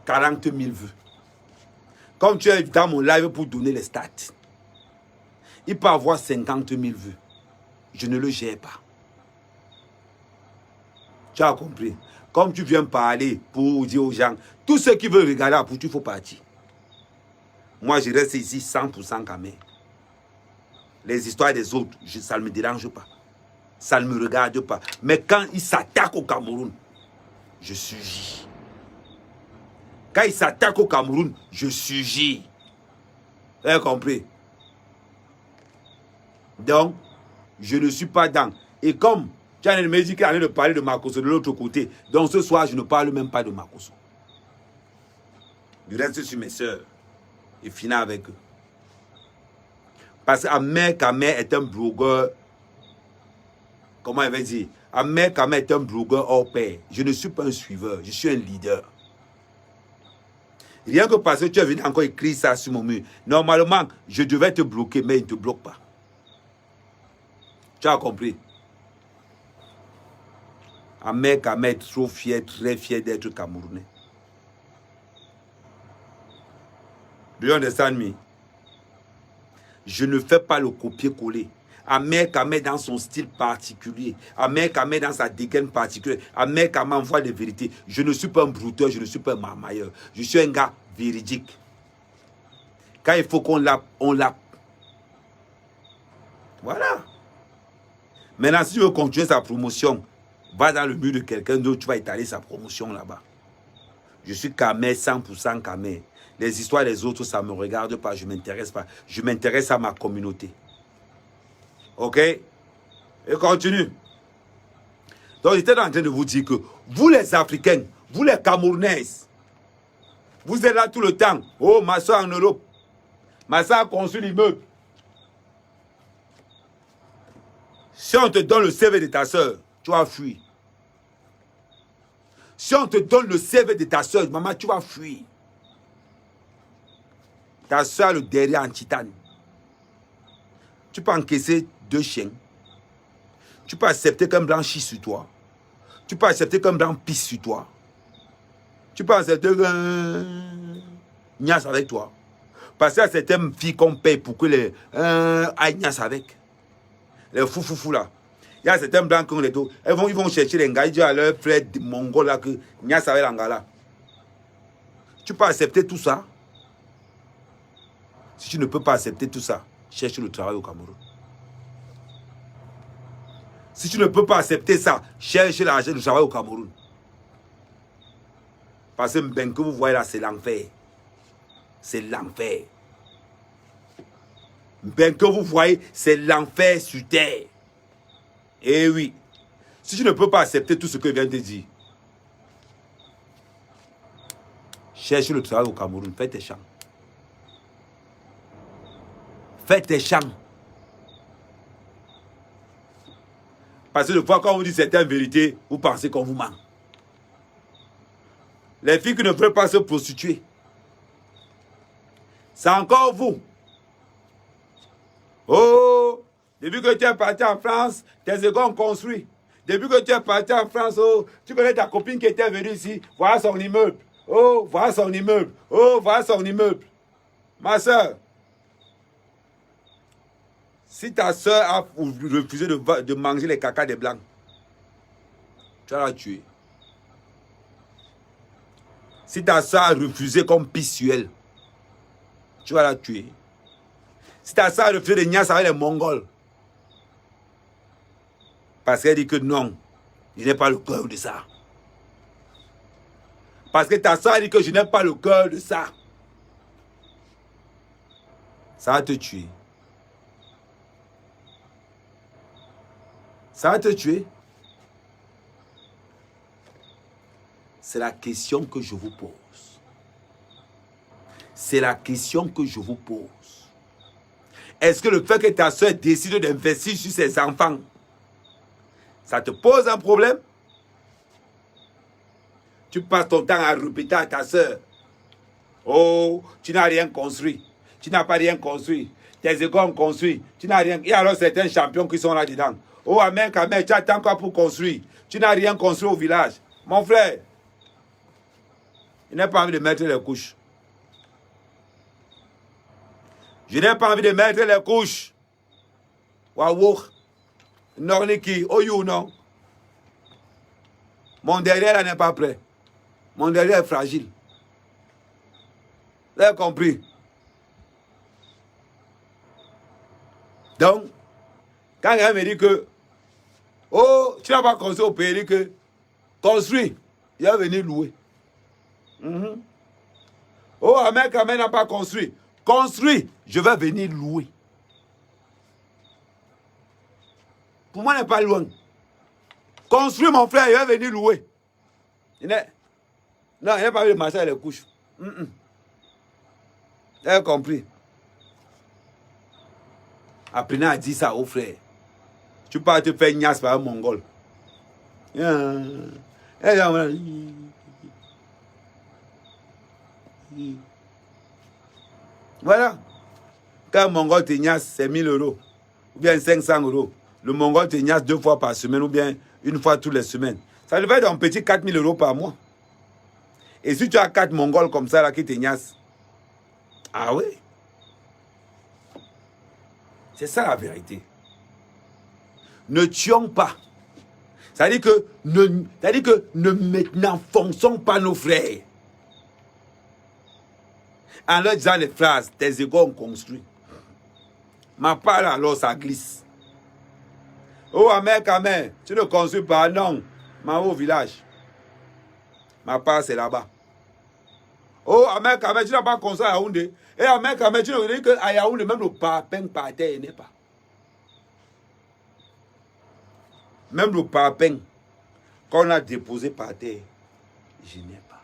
40 000 vues. Comme tu es dans mon live pour donner les stats, il peut avoir 50 000 vues. Je ne le gère pas. Tu as compris? Comme tu viens parler pour dire aux gens, tous ceux qui veulent regarder après, il faut partir. Moi, je reste ici 100% quand même. Les histoires des autres, ça ne me dérange pas. Ça ne me regarde pas. Mais quand ils s'attaquent au Cameroun, je surgis. Quand ils s'attaquent au Cameroun, je surgis. Vous avez compris? Donc, je ne suis pas dans. Et comme tu as me dit qu'il a de parler de Makosso de l'autre côté, donc ce soir, je ne parle même pas de Makosso. Je reste sur mes soeurs et finis avec eux. Parce qu'Ahmed Kamer est un blogueur comment il va dire, Ahmed Ahmed est un blogueur hors pair. Je ne suis pas un suiveur, je suis un leader. Rien que parce que tu es venu encore écrire ça sur mon mur. Normalement, je devais te bloquer, mais il ne te bloque pas. Tu as compris? Ahmed Ahmed, trop fier, très fier d'être Camerounais. Do you understand me? Je ne fais pas le copier-coller. Ahmed Ahmed dans son style particulier. Ahmed Ahmed dans sa dégaine particulière. Ahmed Ahmed envoie des vérités. Je ne suis pas un brouteur, je ne suis pas un marmailleur. Je suis un gars véridique. Quand il faut qu'on l'a, on l'a. Voilà. Maintenant, si tu veux continuer sa promotion, va dans le mur de quelqu'un d'autre, tu vas étaler sa promotion là-bas. Je suis Kamer, 100% Kamer. Les histoires des autres, ça ne me regarde pas, je ne m'intéresse pas. Je m'intéresse à ma communauté. Ok? Et continue. Donc, j'étais en train de vous dire que vous les Africains, vous les Camerounais, vous êtes là tout le temps. Oh, ma soeur en Europe. Ma soeur a construit l'immeuble. Si on te donne le CV de ta soeur, tu vas fuir. Si on te donne le CV de ta soeur, maman, tu vas fuir. Ta soeur a le derrière en titane. Tu peux encaisser 2 chiens. Tu peux accepter qu'un blanc chie sur toi. Tu peux accepter qu'un blanc pisse sur toi. Tu peux accepter qu'un niasse avec toi. Parce qu'il y a certaines filles qu'on paye pour que les aillent niasse avec. Les fous là. Il y a certains blancs qui ont les dos. Ils vont chercher les gars. Ils disent à leur frère mongol là que niasse avec l'angala. Tu peux accepter tout ça. Si tu ne peux pas accepter tout ça, cherche le travail au Cameroun. Si tu ne peux pas accepter ça, cherche l'argent du travail au Cameroun. Parce que ben que vous voyez là, c'est l'enfer. C'est l'enfer. Ben que vous voyez, c'est l'enfer sur terre. Eh oui. Si tu ne peux pas accepter tout ce que je viens de dire, cherche le travail au Cameroun, fais tes champs. Fais tes champs. Parce que des fois, quand on vous dit certaines vérités, vous pensez qu'on vous ment. Les filles qui ne veulent pas se prostituer, c'est encore vous. Oh, depuis que tu es parti en France, tes égaux ont construit. Depuis que tu es parti en France, oh, tu connais ta copine qui était venue ici, voilà son immeuble. Oh, voilà son immeuble. Oh, voilà son immeuble. Ma soeur, si ta soeur a refusé de manger les cacas des blancs, tu vas la tuer. Si ta soeur a refusé comme pisse sur elle, tu vas la tuer. Si ta soeur a refusé de niasse avec les Mongols, parce qu'elle dit que non, je n'ai pas le cœur de ça. Parce que ta soeur dit que je n'ai pas le cœur de ça. Ça va te tuer. Ça va te tuer. C'est la question que je vous pose. C'est la question que je vous pose. Est-ce que le fait que ta soeur décide d'investir sur ses enfants, ça te pose un problème? Tu passes ton temps à répéter à ta soeur, oh, tu n'as rien construit. Tu n'as pas rien construit. Tes égaux ont construit. Tu n'as rien. Il y a alors certains champions qui sont là-dedans. Oh, Ahmed Ahmed, tu attends quoi pour construire? Tu n'as rien construit au village. Mon frère, je n'ai pas envie de mettre les couches. Je n'ai pas envie de mettre les couches. Waouh. Norniki, oh you non. Mon derrière là n'est pas prêt. Mon derrière est fragile. Vous avez compris? Donc, quand quelqu'un me dit que, oh, tu n'as pas construit au pays, il dit que, construis, il va venir louer. Oh, Ahmed Ahmed n'a pas construit. Construis, je vais venir louer. Pour moi, il n'est pas loin. Construis, mon frère, il va venir louer. Non, il n'a pas vu de marcher à les couches. Vous avez compris? Apprenez à dire ça aux frères. Tu pars te faire niasse par un Mongol. Voilà. Quand un Mongol te niasse, c'est 1000 euros. Ou bien 500 euros. Le Mongol te niasse 2 fois par semaine ou bien une fois toutes les semaines. Ça devrait être un petit 4000 euros par mois. Et si tu as 4 Mongols comme ça là qui te niassent, ah oui. C'est ça la vérité. Ne tuons pas. C'est-à-dire que ne n'enfonçons pas nos frères. En leur disant les phrases, tes égos ont construit. Ma part alors ça glisse. Oh, Amer, tu ne construis pas, non. Ma au village. Ma part c'est là-bas. Oh, Amer, tu n'as pas construit à Yaoundé. Et Amer, tu ne dis qu'à Yaoundé, même le parpaing par terre n'est pas. Même le parpaing qu'on a déposé par terre, je n'ai pas.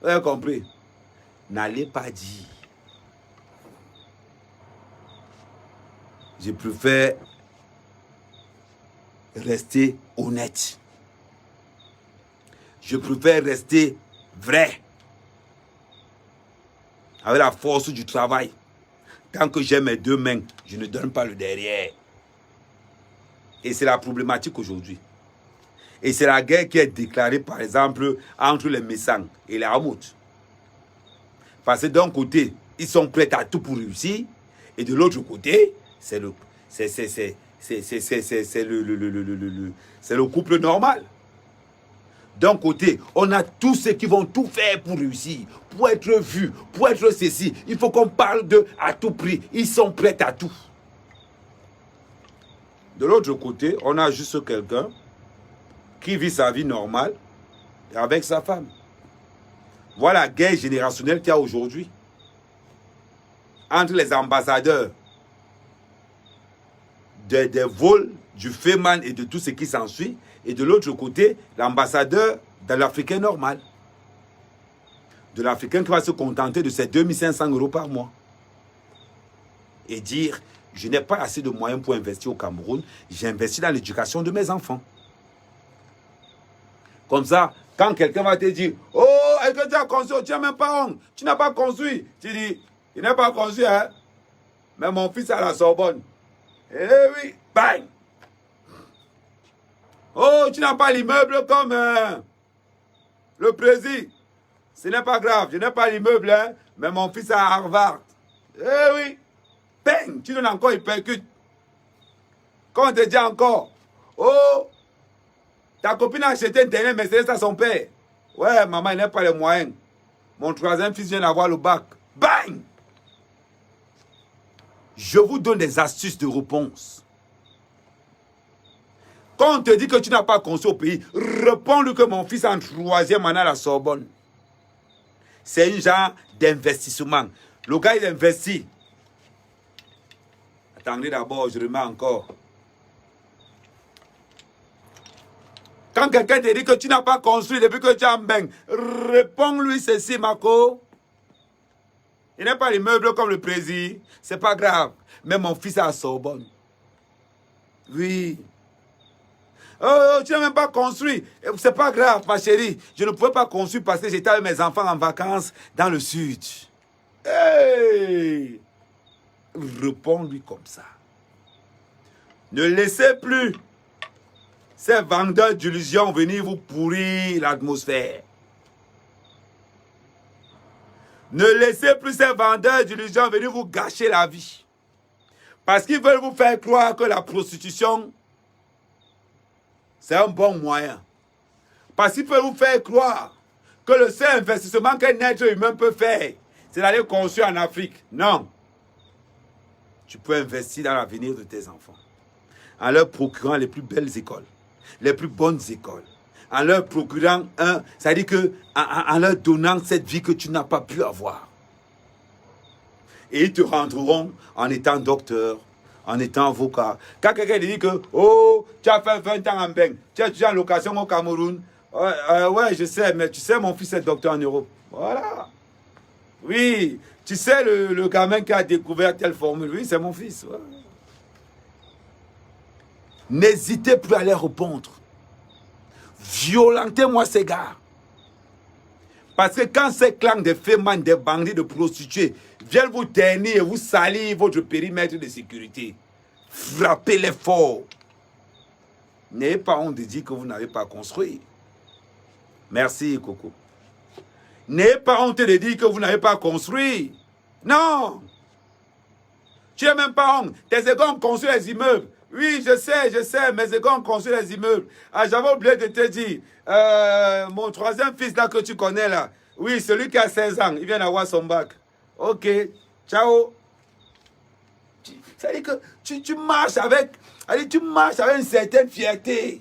Vous avez compris? N'allez pas dire. Je préfère rester honnête. Je préfère rester vrai. Avec la force du travail. Tant que j'ai mes 2 mains, je ne donne pas le derrière. Et c'est la problématique aujourd'hui. Et c'est la guerre qui est déclarée, par exemple, entre les Messang et les Hamout. Parce que d'un côté, ils sont prêts à tout pour réussir. Et de l'autre côté, c'est le couple normal. D'un côté, on a tous ceux qui vont tout faire pour réussir, pour être vus, pour être ceci. Il faut qu'on parle d'eux à tout prix. Ils sont prêts à tout. De l'autre côté, on a juste quelqu'un qui vit sa vie normale avec sa femme. Voilà la guerre générationnelle qu'il y a aujourd'hui entre les ambassadeurs des vols, du Feman et de tout ce qui s'ensuit, et de l'autre côté, l'ambassadeur de l'Africain normal. De l'Africain qui va se contenter de ses 2500 euros par mois. Et dire, je n'ai pas assez de moyens pour investir au Cameroun, j'ai investi dans l'éducation de mes enfants. Comme ça, quand quelqu'un va te dire, oh, est-ce que tu as construit? Tu n'as même pas honte, tu n'as pas construit. Tu dis, il n'a pas construit, hein? Mais mon fils à la Sorbonne. Eh oui, bang! Oh, tu n'as pas l'immeuble comme le président. Ce n'est pas grave, je n'ai pas l'immeuble, hein, mais mon fils à Harvard. Eh oui, bang! Tu donnes encore, il percute. Quand on te dit encore, oh, ta copine a acheté un terrain, mais c'est ça son père. Ouais, maman, il n'a pas les moyens. Mon 3e fils vient d'avoir le bac. Bang! Je vous donne des astuces de réponse. Quand on te dit que tu n'as pas construit au pays, réponds-lui que mon fils est en 3e année à la Sorbonne. C'est un genre d'investissement. Le gars, il investit. Attendez d'abord, je remets encore. Quand quelqu'un te dit que tu n'as pas construit depuis que tu es en bain, réponds-lui ceci, Marco. Il n'est pas l'immeuble comme le président. C'est pas grave. Mais mon fils est à Sorbonne. Oui. Oh, tu n'as même pas construit. C'est pas grave, ma chérie. Je ne pouvais pas construire parce que j'étais avec mes enfants en vacances dans le sud. Hey! Réponds-lui comme ça. Ne laissez plus ces vendeurs d'illusions venir vous pourrir l'atmosphère. Ne laissez plus ces vendeurs d'illusions venir vous gâcher la vie. Parce qu'ils veulent vous faire croire que la prostitution, c'est un bon moyen. Parce qu'ils peuvent vous faire croire que le seul investissement qu'un être humain peut faire, c'est d'aller construire en Afrique. Non. Tu peux investir dans l'avenir de tes enfants. En leur procurant les plus belles écoles, les plus bonnes écoles. En leur procurant c'est-à-dire que en leur donnant cette vie que tu n'as pas pu avoir. Et ils te rentreront en étant docteur, en étant avocat. Quand quelqu'un dit que, oh, tu as fait 20 ans en Beng, tu es en location au Cameroun. Ouais, je sais, mais tu sais, mon fils est docteur en Europe. Voilà. Oui, tu sais, le gamin qui a découvert telle formule, oui, c'est mon fils. Ouais. N'hésitez plus à les répondre. Violentez-moi ces gars. Parce que quand ces clans de fémans, des bandits, de prostituées viennent vous ternir et vous salir votre périmètre de sécurité, frappez-les fort. N'ayez pas honte de dire que vous n'avez pas construit. Merci, Coco. N'ayez pas honte de dire que vous n'avez pas construit. Non. Tu n'as même pas honte. Tes égaux ont construit les immeubles. Oui, je sais, mes égaux ont construit les immeubles. Ah, j'avais oublié de te dire, mon troisième fils là que tu connais là, oui, celui qui a 16 ans, il vient d'avoir son bac. Ok, ciao. Ça veut dire que tu marches avec, une certaine fierté.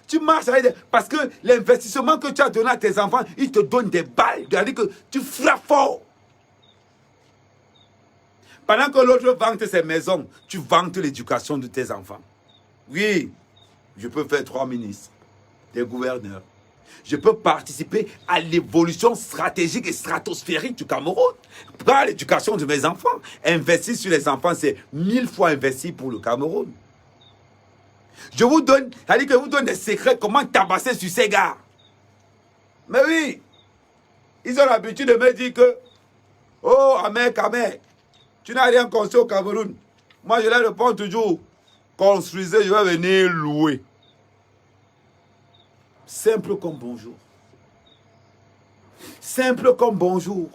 Tu marches avec parce que l'investissement que tu as donné à tes enfants, ils te donnent des balles. C'est-à-dire que tu frappes fort. Pendant que l'autre vante ses maisons, tu vantes l'éducation de tes enfants. Oui, je peux faire 3 ministres, des gouverneurs. Je peux participer à l'évolution stratégique et stratosphérique du Cameroun par l'éducation de mes enfants. Investir sur les enfants, c'est 1000 fois investir pour le Cameroun. Je vous donne, c'est-à-dire que je vous donne des secrets, comment tabasser sur ces gars. Mais oui, ils ont l'habitude de me dire que, oh, Ahmed, tu n'as rien construit au Cameroun. Moi, je leur réponds toujours, construisez, je vais venir louer. Simple comme bonjour. Simple comme bonjour.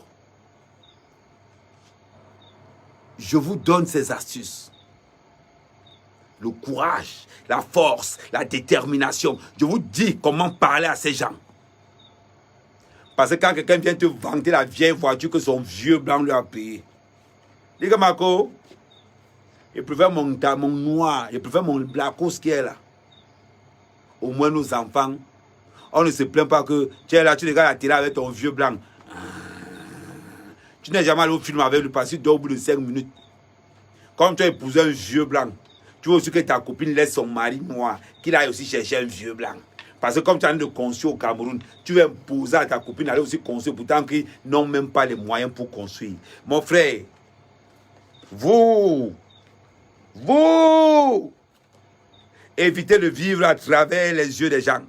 Je vous donne ces astuces. Le courage, la force, la détermination. Je vous dis comment parler à ces gens. Parce que quand quelqu'un vient te vanter la vieille voiture que son vieux blanc lui a payé. Dis que Marco, je préfère mon noir, je préfère mon blackos qui est là. Au moins nos enfants, on ne se plaint pas que tu es là, tu regardes la télé avec ton vieux blanc. Tu n'es jamais allé au film avec lui parce que tu dors au bout de 5 minutes. Comme tu as épousé un vieux blanc, tu veux aussi que ta copine laisse son mari noir, qu'il aille aussi chercher un vieux blanc. Parce que comme tu as de construire au Cameroun, tu veux imposer à ta copine d'aller aussi construire, pourtant qu'ils n'ont même pas les moyens pour construire. Mon frère, vous, évitez de vivre à travers les yeux des gens.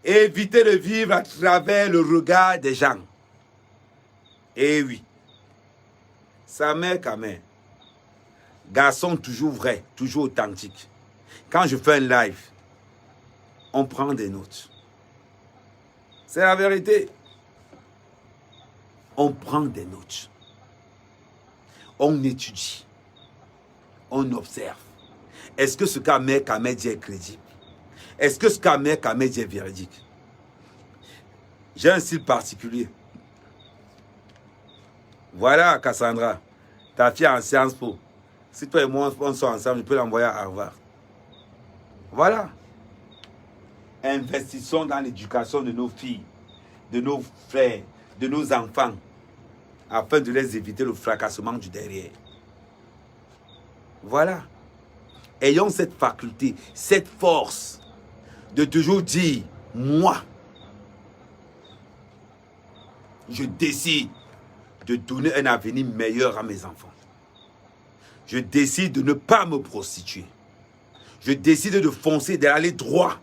Évitez de vivre à travers le regard des gens. Eh oui. Sa mère, Kamé. Garçon toujours vrai, toujours authentique. Quand je fais un live, on prend des notes. C'est la vérité. On prend des notes. On étudie. On observe. Est-ce que ce qu'Ahmed Kamé dit est crédible? Est-ce que ce qu'Ahmed Kamé dit est véridique? J'ai un style particulier. Voilà, Cassandra. Ta fille en Sciences Po. Si toi et moi, on sont ensemble, je peux l'envoyer à Harvard. Voilà. Investissons dans l'éducation de nos filles, de nos frères, de nos enfants, afin de les éviter le fracassement du derrière. Voilà. Ayons cette faculté, cette force de toujours dire, moi, je décide de donner un avenir meilleur à mes enfants. Je décide de ne pas me prostituer. Je décide de foncer, d'aller droit.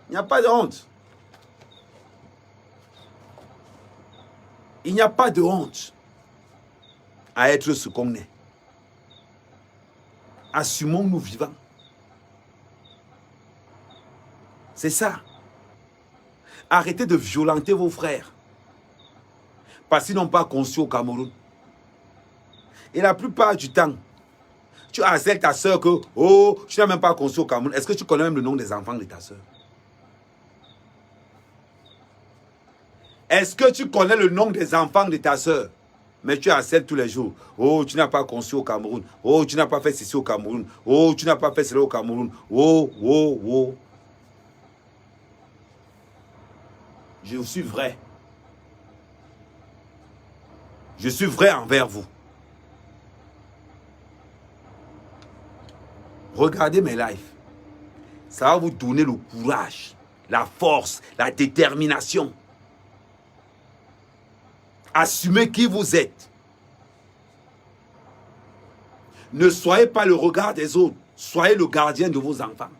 Il n'y a pas de honte. Il n'y a pas de honte à être ce qu'on est. Assumons-nous vivants. C'est ça. Arrêtez de violenter vos frères. Parce qu'ils n'ont pas construit au Cameroun. Et la plupart du temps, tu harcèles ta soeur que, oh, tu n'as même pas construit au Cameroun. Est-ce que tu connais même le nom des enfants de ta soeur? Est-ce que tu connais le nom des enfants de ta soeur? Mais tu harcèles tous les jours. Oh, tu n'as pas construit au Cameroun. Oh, tu n'as pas fait ceci au Cameroun. Oh, tu n'as pas fait cela au Cameroun. Oh, oh, oh. Je suis vrai. Je suis vrai envers vous. Regardez mes lives. Ça va vous donner le courage, la force, la détermination. Assumez qui vous êtes. Ne soyez pas le regard des autres. Soyez le gardien de vos enfants.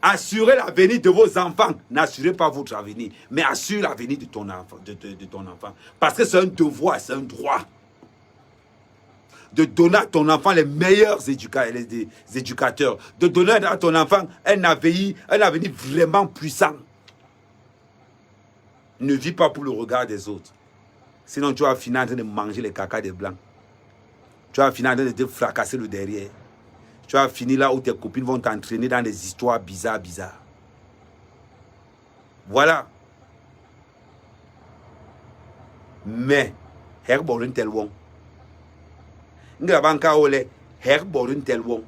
Assurez l'avenir de vos enfants. N'assurez pas votre avenir, mais assure l'avenir de ton enfant. De ton enfant. Parce que c'est un devoir, c'est un droit. De donner à ton enfant les meilleurs éducateurs. De donner à ton enfant un avenir vraiment puissant. Ne vis pas pour le regard des autres. Sinon, tu vas finir en train de manger les caca des blancs. Tu vas finir en train de te fracasser le derrière. Tu vas finir là où tes copines vont t'entraîner dans des histoires bizarres. Voilà. Mais, herborun tel won. Ngabanka ole, herborun tel won.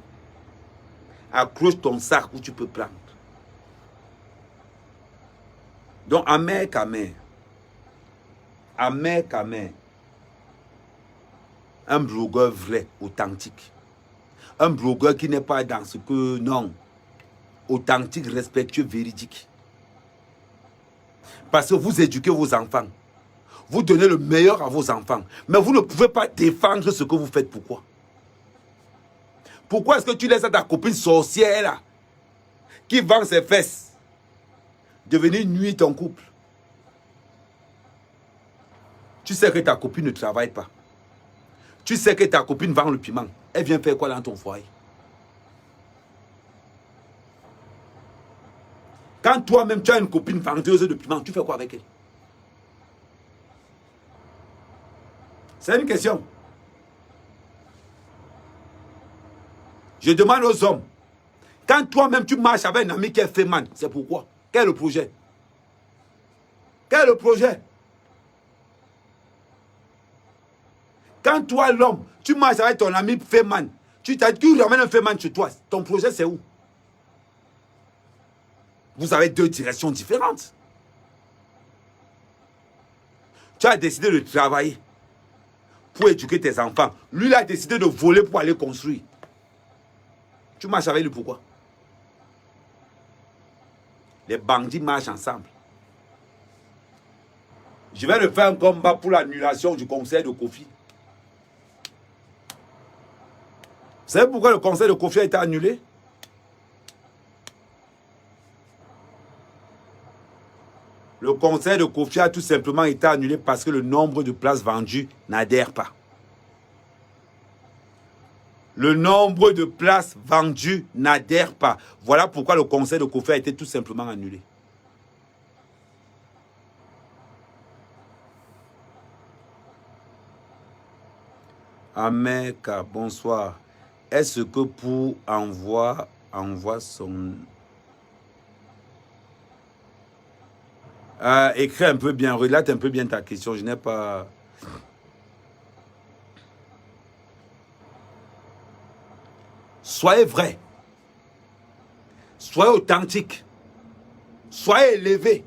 Accroche ton sac où tu peux prendre. Donc, amer. Un blogueur vrai, authentique. Un blogueur qui n'est pas dans ce que... Non. Authentique, respectueux, véridique. Parce que vous éduquez vos enfants. Vous donnez le meilleur à vos enfants. Mais vous ne pouvez pas défendre ce que vous faites. Pourquoi? Pourquoi est-ce que tu laisses à ta copine sorcière là, qui vend ses fesses, devenir nuire ton couple? Tu sais que ta copine ne travaille pas. Tu sais que ta copine vend le piment. Elle vient faire quoi dans ton foyer? Quand toi-même tu as une copine vendeuse de piment, tu fais quoi avec elle? C'est une question. Je demande aux hommes. Quand toi-même tu marches avec un ami qui est féman, c'est pourquoi? Quel est le projet? Quel est le projet? Quand toi, l'homme, tu marches avec ton ami féman, tu ramènes un féman chez toi, ton projet c'est où? Vous avez deux directions différentes. Tu as décidé de travailler pour éduquer tes enfants. Lui, il a décidé de voler pour aller construire. Tu marches avec lui pourquoi? Les bandits marchent ensemble. Je vais le faire un combat pour l'annulation du conseil de Kofi. Vous savez pourquoi le conseil de Kofi a été annulé? Le conseil de Kofi a tout simplement été annulé parce que le nombre de places vendues n'adhère pas. Le nombre de places vendues n'adhère pas. Voilà pourquoi le conseil de Kofi a été tout simplement annulé. Ameka, bonsoir. Est-ce que pour envoie son... écris un peu bien, relate un peu bien ta question. Je n'ai pas... Soyez vrai. Soyez authentique. Soyez élevé.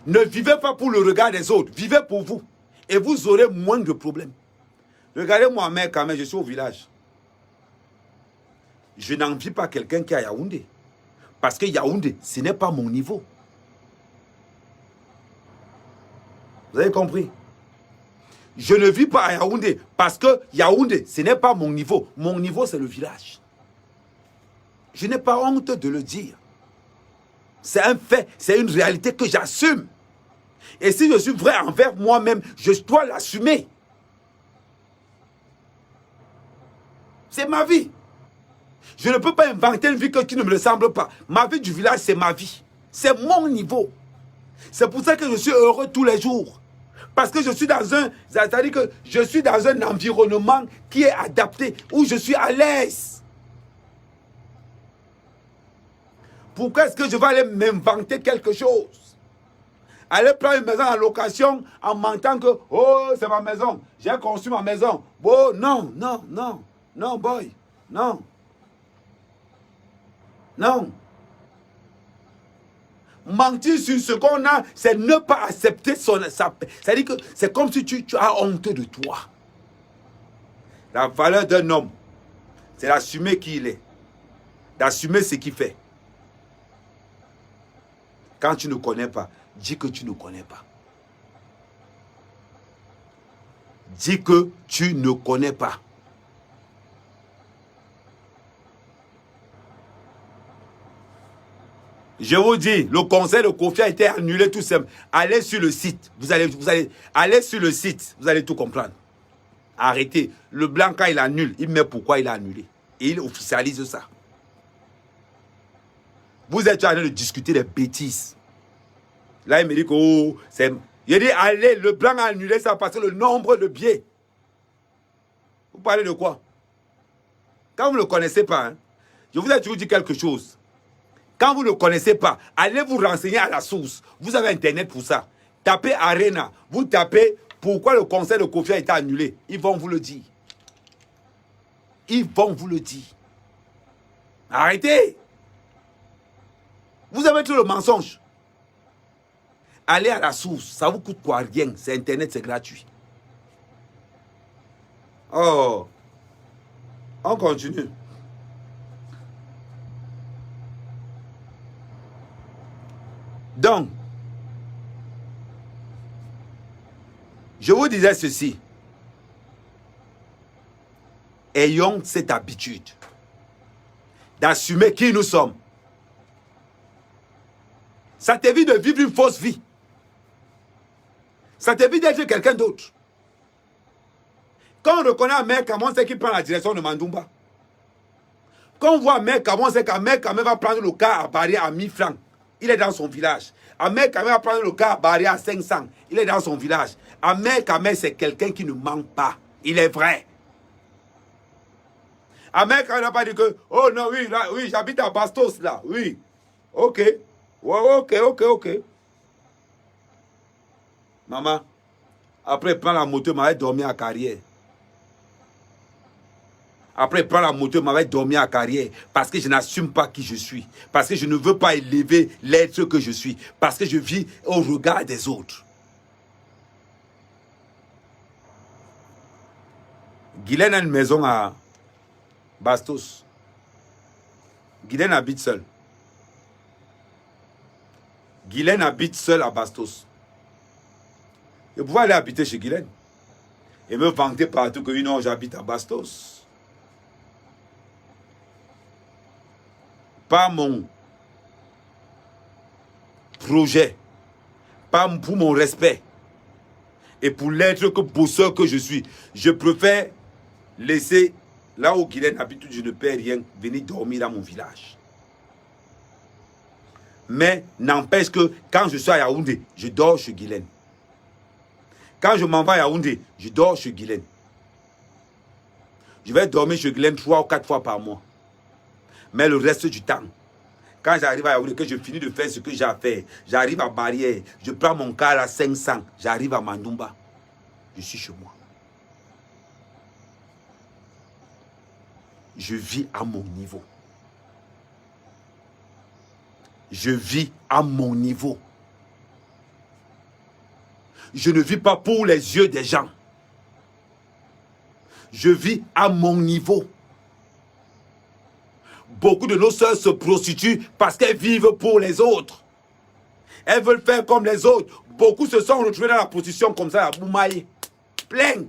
Ne vivez pas pour le regard des autres. Vivez pour vous. Et vous aurez moins de problèmes. Regardez-moi, mec, quand même, je suis au village. Je n'envie pas quelqu'un qui est à Yaoundé. Parce que Yaoundé, ce n'est pas mon niveau. Vous avez compris? Je ne vis pas à Yaoundé parce que Yaoundé, ce n'est pas mon niveau. Mon niveau, c'est le village. Je n'ai pas honte de le dire. C'est un fait, c'est une réalité que j'assume. Et si je suis vrai envers moi-même, je dois l'assumer. C'est ma vie. Je ne peux pas inventer une vie qui ne me ressemble pas. Ma vie du village, c'est ma vie. C'est mon niveau. C'est pour ça que je suis heureux tous les jours. Parce que je suis dans un... C'est-à-dire que je suis dans un environnement qui est adapté, où je suis à l'aise. Pourquoi est-ce que je vais aller m'inventer quelque chose? Aller prendre une maison en location en mentant que « Oh, c'est ma maison, j'ai construit ma maison. » Oh, non, non, non, non, boy, non. Non. Mentir sur ce qu'on a, c'est ne pas accepter sa... C'est-à-dire que c'est comme si tu as honte de toi. La valeur d'un homme, c'est d'assumer qui il est. D'assumer ce qu'il fait. Quand tu ne connais pas, dis que tu ne connais pas. dis que tu ne connais pas. Je vous dis, le conseil de Kofi a été annulé tout simple. Allez sur le site. Allez sur le site. Vous allez tout comprendre. Arrêtez. Le blanc, quand il annule, il met pourquoi il a annulé. Et il officialise ça. Vous êtes en train de discuter des bêtises. Là, il me dit que oh, c'est... Il dit, allez, le blanc a annulé ça parce que le nombre de billets. Vous parlez de quoi? Quand vous ne le connaissez pas, hein, je vous ai toujours dit quelque chose. Quand vous ne le connaissez pas, allez vous renseigner à la source. Vous avez Internet pour ça. Tapez Arena. Vous tapez pourquoi le conseil de Kofi a été annulé. Ils vont vous le dire. Ils vont vous le dire. Arrêtez. Vous avez tout le mensonge. Allez à la source. Ça vous coûte quoi? Rien. C'est Internet, c'est gratuit. Oh. On continue. Donc, je vous disais ceci. Ayons cette habitude d'assumer qui nous sommes. Ça t'évite de vivre une fausse vie. Ça t'évite d'être quelqu'un d'autre. Quand on reconnaît un mec, on sait qu'il prend la direction de Mandumba. Quand on voit un mec, on sait qu'un mec va prendre le car à Barrière à 1000 francs. Il est dans son village. Un mec va prendre le car à Barrière à 500. Il est dans son village. Un mec, c'est quelqu'un qui ne ment pas. Il est vrai. Un mec n'a pas dit que, oh non, oui, là, oui, j'habite à Bastos, là. Oui. Ok. Ouais, ok. Maman, après, prends la moto, m'avait dormi à Carrière. Après, prends la moto, m'avait dormi à Carrière. Parce que je n'assume pas qui je suis. Parce que je ne veux pas élever l'être que je suis. Parce que je vis au regard des autres. Guylaine a une maison à Bastos. Guylaine habite seule. Guylaine habite seule à Bastos. Et pouvoir aller habiter chez Guylaine. Et me vanter partout que non, j'habite à Bastos. Pas mon projet. Pas pour mon respect. Et pour l'être que bosseur que je suis. Je préfère laisser là où Guylaine habite, je ne perds rien, venir dormir dans mon village. Mais n'empêche que quand je suis à Yaoundé, je dors chez Guylaine. Quand je m'en vais à Yaoundé, je dors chez Guylaine. Je vais dormir chez Guylaine 3 ou 4 fois par mois. Mais le reste du temps, quand j'arrive à Yaoundé, que je finis de faire ce que j'ai à faire, j'arrive à Barrière, je prends mon car à 500, j'arrive à Mandumba, je suis chez moi. Je vis à mon niveau. Je vis à mon niveau. Je ne vis pas pour les yeux des gens. Je vis à mon niveau. Beaucoup de nos sœurs se prostituent parce qu'elles vivent pour les autres. Elles veulent faire comme les autres. Beaucoup se sont retrouvés dans la prostitution comme ça, à Boumaï. Plein.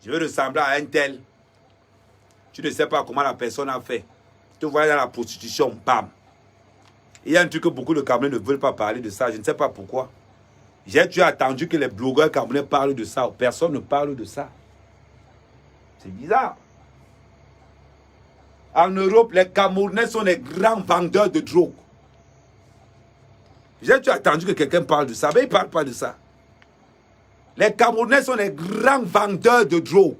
Je veux ressembler à un tel. Tu ne sais pas comment la personne a fait. Tu vois dans la prostitution, bam. Il y a un truc que beaucoup de Camerounais ne veulent pas parler de ça. Je ne sais pas pourquoi. J'ai attendu que les blogueurs camerounais parlent de ça. Personne ne parle de ça. C'est bizarre. En Europe, les Camerounais sont les grands vendeurs de drogue. J'ai attendu que quelqu'un parle de ça, mais il ne parle pas de ça. Les Camerounais sont les grands vendeurs de drogue.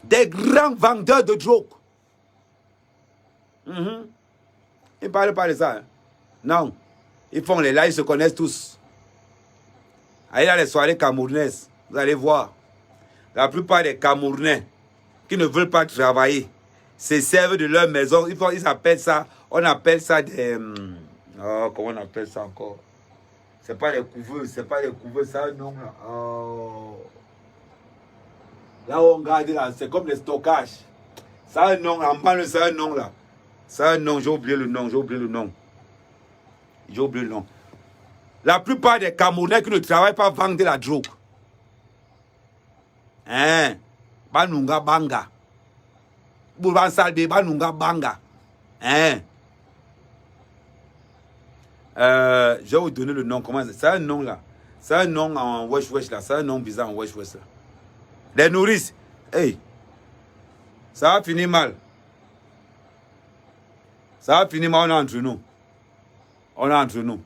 Des grands vendeurs de drogue. Ils ne parlent pas de ça. Hein. Non. Ils font les lives, ils se connaissent tous. Allez dans les soirées camerounaises, vous allez voir. La plupart des Camerounais qui ne veulent pas travailler se servent de leur maison. Ils appellent ça, on appelle ça des... comment on appelle ça encore? C'est pas les couveux, c'est pas les couveux, ça a un nom là. Oh. Là où on garde là, c'est comme les stockages. Ça a un nom, en bas, ça a un nom là. Ça a un nom, j'ai oublié le nom, j'ai oublié le nom. J'ai oublié le nom. La plupart des Camerounais qui ne travaillent pas vendent de la drogue. Hein? Banunga banga. Boulban Salbe, Banunga banga. Hein? Je vais vous donner le nom. Comment c'est un nom là. C'est un nom en wesh là. C'est un nom bizarre en wesh là. Les nourrices. Hey. Ça va finir mal. Ça va finir mal, on est entre nous. On est entre nous.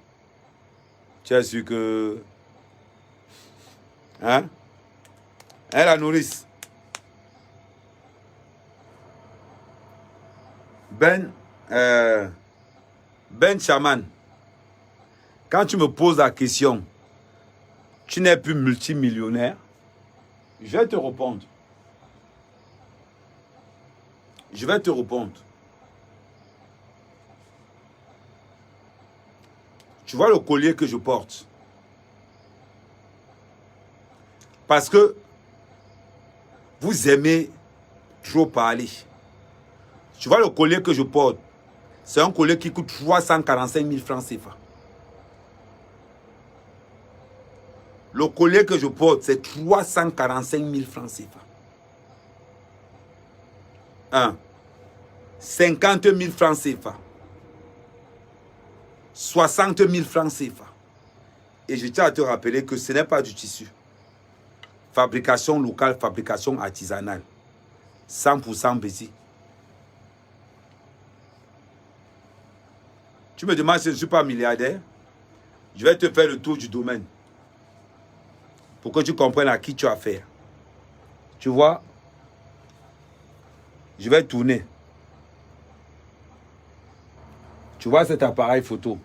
Tu es sûr que... Hein? Hein, la nourrice? Ben Chaman, quand tu me poses la question, tu n'es plus multimillionnaire, je vais te répondre. Je vais te répondre. Tu vois le collier que je porte? Parce que vous aimez trop parler. Tu vois le collier que je porte? C'est un collier qui coûte 345 000 francs CFA. Le collier que je porte, c'est 345 000 francs CFA. 1. 50 000 francs CFA. 60 000 francs CFA. Et je tiens à te rappeler que ce n'est pas du tissu. Fabrication locale, fabrication artisanale. 100% Bézi. Tu me demandes si je ne suis pas milliardaire. Je vais te faire le tour du domaine. Pour que tu comprennes à qui tu as affaire. Tu vois? Je vais tourner. Tu vois cet appareil photo?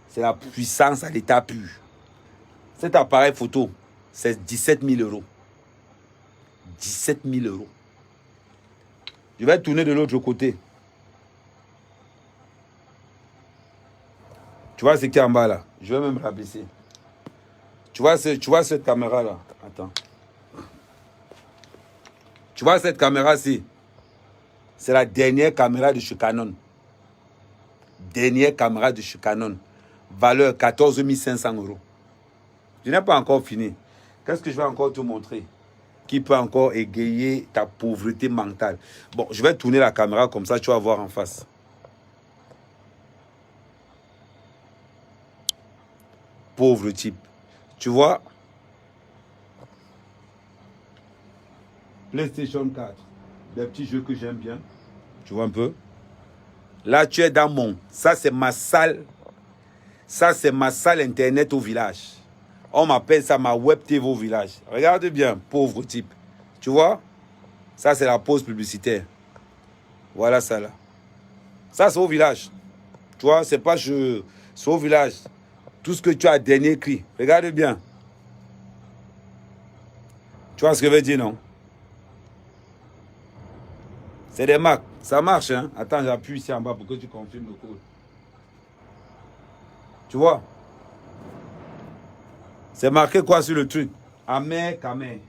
C'est la puissance à l'état pur. Cet appareil photo, c'est 17 000 euros. 17 000 euros. Je vais tourner de l'autre côté. Tu vois ce qui est en bas là? Je vais même rabaisser. Tu vois cette caméra là? Attends. Tu vois cette caméra-ci? C'est la dernière caméra de chez Canon. Dernière caméra de chez Canon. Valeur 14 500 euros. Je n'ai pas encore fini. Qu'est-ce que je vais encore te montrer? Qui peut encore égayer ta pauvreté mentale? Bon, je vais tourner la caméra comme ça, tu vas voir en face. Pauvre type. Tu vois? PlayStation 4. Des petits jeux que j'aime bien. Tu vois un peu? Là, tu es dans mon... Ça, c'est ma salle. Ça, c'est ma salle internet au village. On m'appelle ça ma web TV au village. Regarde bien, pauvre type. Tu vois? Ça, c'est la pause publicitaire. Voilà ça, là. Ça, c'est au village. Tu vois, c'est pas je... C'est au village. Tout ce que tu as, dernier cri. Regarde bien. Tu vois ce que je veux dire, non? C'est des Mac. Ça marche, hein? Attends, j'appuie ici en bas pour que tu confirmes le code. Tu vois? C'est marqué quoi sur le truc? Amer, Kamer.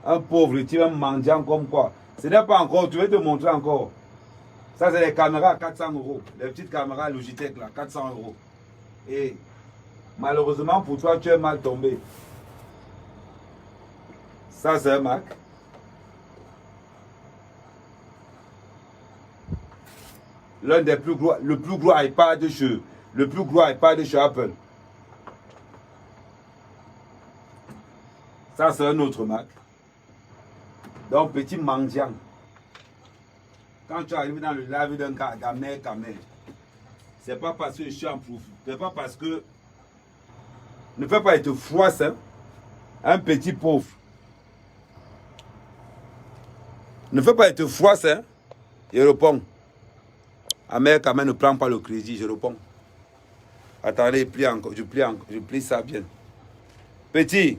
Un pauvre, tu vas mendiant comme quoi? Ce n'est pas encore, tu veux te montrer encore. Ça, c'est les caméras à 400 euros. Les petites caméras Logitech, là, 400 euros. Et malheureusement pour toi, tu es mal tombé. Ça, c'est un Mac. L'un des plus gros, le plus gros iPad de chez Apple. Ça, c'est un autre Mac. Donc, petit mendiant. Quand tu arrives dans le live d'un gars, Kamer, c'est pas parce que je suis en profit. C'est pas parce que... Ne fais pas être froisse, hein. Un petit pauvre. Ne fais pas être froisse, hein. Il répond. Amer, Kamer ne prend pas le crédit, je réponds. Attendez, je plie ça bien. Petit,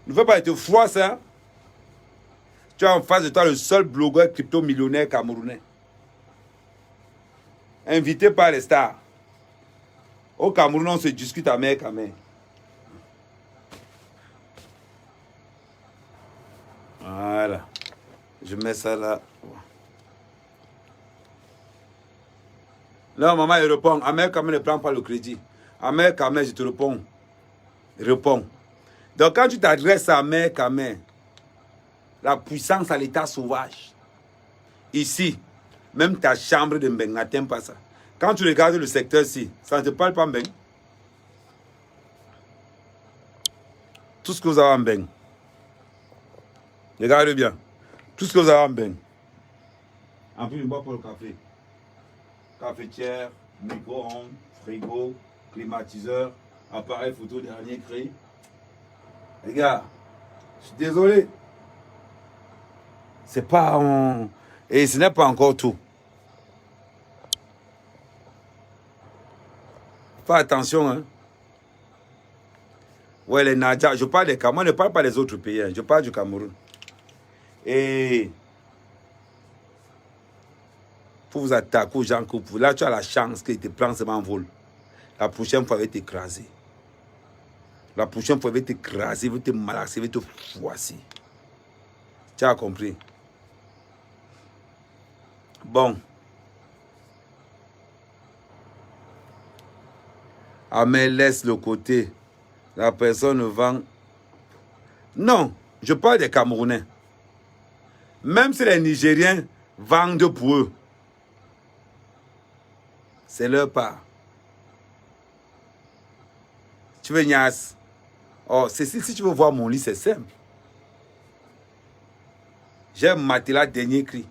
ne fais pas être froisse, hein. Tu as en face de toi le seul blogueur crypto-millionnaire camerounais. invité par les stars. Au Cameroun, on se discute à main à main. Voilà. Je mets ça là. Non, maman, il répond. Amel Kamel ne prend pas le crédit. Amel Kamel, je te réponds. Réponds. Donc, quand tu t'adresses à Amel Kamel, la puissance à l'état sauvage, ici, même ta chambre de Mbeng n'atteint pas ça. Quand tu regardes le secteur-ci, ça ne te parle pas Mbeng. Tout ce que vous avez en Mbeng. Regardez bien. Tout ce que vous avez en Mbeng. En plus, je bois pour le café. Cafetière, micro-ondes, frigo, climatiseur, appareil photo dernier cri. Les gars, je suis désolé. C'est pas un... Et ce n'est pas encore tout. Fais attention, hein. Ouais, les Nadja, je parle des Cameroun, je ne parle pas des autres pays, hein. Je parle du Cameroun. Et pour vous attaquer aux gens que vous... Là, tu as la chance qu'il te prenne seulement en vol. La prochaine fois, il va t'écraser. La prochaine fois, il va t'écraser, il va te malaxer, il va te froisser. Tu as compris? Bon. Ah, mais laisse le côté. La personne vend. Non, je parle des Camerounais. Même si les Nigériens vendent pour eux, c'est leur part. Tu veux Nias? Oh, Cécile, si tu veux voir mon lit, c'est simple. J'ai un matelas dernier cri.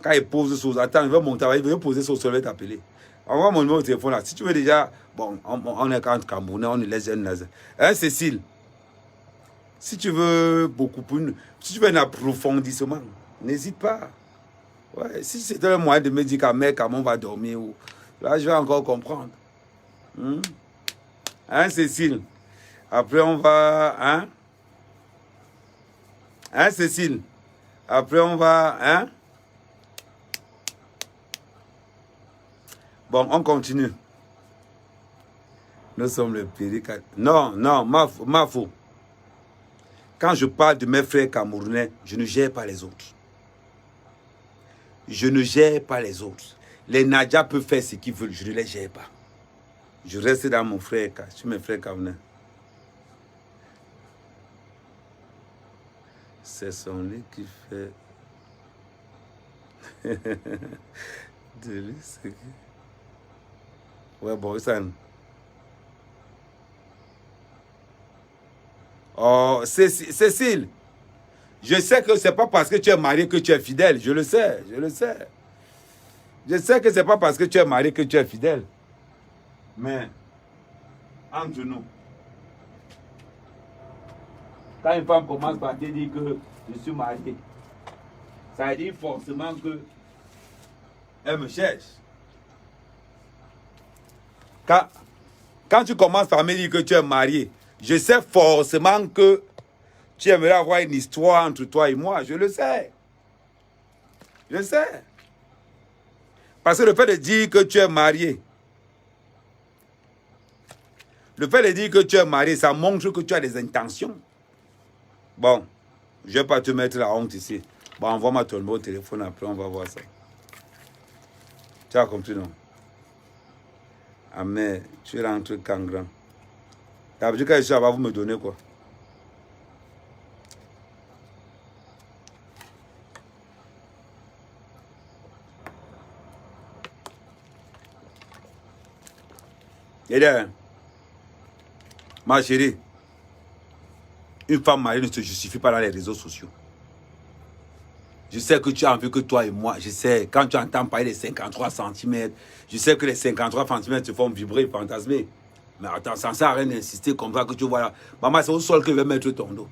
Quand il pose sur... Attends, il va monter, il va poser sur le sol, il va t'appeler. Envoie mon numéro de téléphone là. Si tu veux déjà... Bon, on est quand Camerounais, on est les jeunes. Hein, Cécile? Si tu veux beaucoup plus... Si tu veux un approfondissement, n'hésite pas. Ouais, si c'était un moyen de me dire qu'à mec, comment on va dormir, ou... là, je vais encore comprendre. Hein, Cécile? Après, on va... Hein? Hein, Cécile? Après, on va... Hein? Bon, on continue. Nous sommes le péricat. Non, non, ma faux. Quand je parle de mes frères camerounais, je ne gère pas les autres. Je ne gère pas les autres. Les Nadja peuvent faire ce qu'ils veulent, je ne les gère pas. Je reste dans mon frère, sur mes frères camerounais. C'est son lit qui fait... de lui, c'est... Ouais, bon, ça... Oh, Cécile, je sais que ce n'est pas parce que tu es marié que tu es fidèle. Je le sais, je le sais. Je sais que ce n'est pas parce que tu es marié que tu es fidèle. Mais, entre nous, quand une femme commence par te dire que je suis marié, ça veut dire forcément que elle me cherche. Quand tu commences par me dire que tu es marié, je sais forcément que tu aimerais avoir une histoire entre toi et moi. Je le sais. Je sais. Parce que le fait de dire que tu es marié, le fait de dire que tu es marié, ça montre que tu as des intentions. Bon, je ne vais pas te mettre la honte ici. Bon, envoie-moi ton numéro de téléphone, après on va voir ça. Tu as compris, non? Ah, mais tu rentres quand grand. D'habitude, quand je suis là-bas, vous me donnez quoi? Et là, ma chérie, une femme mariée ne se justifie pas dans les réseaux sociaux. Je sais que tu as envie que toi et moi, je sais, quand tu entends parler des 53 cm, je sais que les 53 cm te font vibrer, fantasmer. Mais attends, ça ne sert à rien d'insister comme ça que tu vois là. Maman, c'est au sol que je vais mettre ton dos.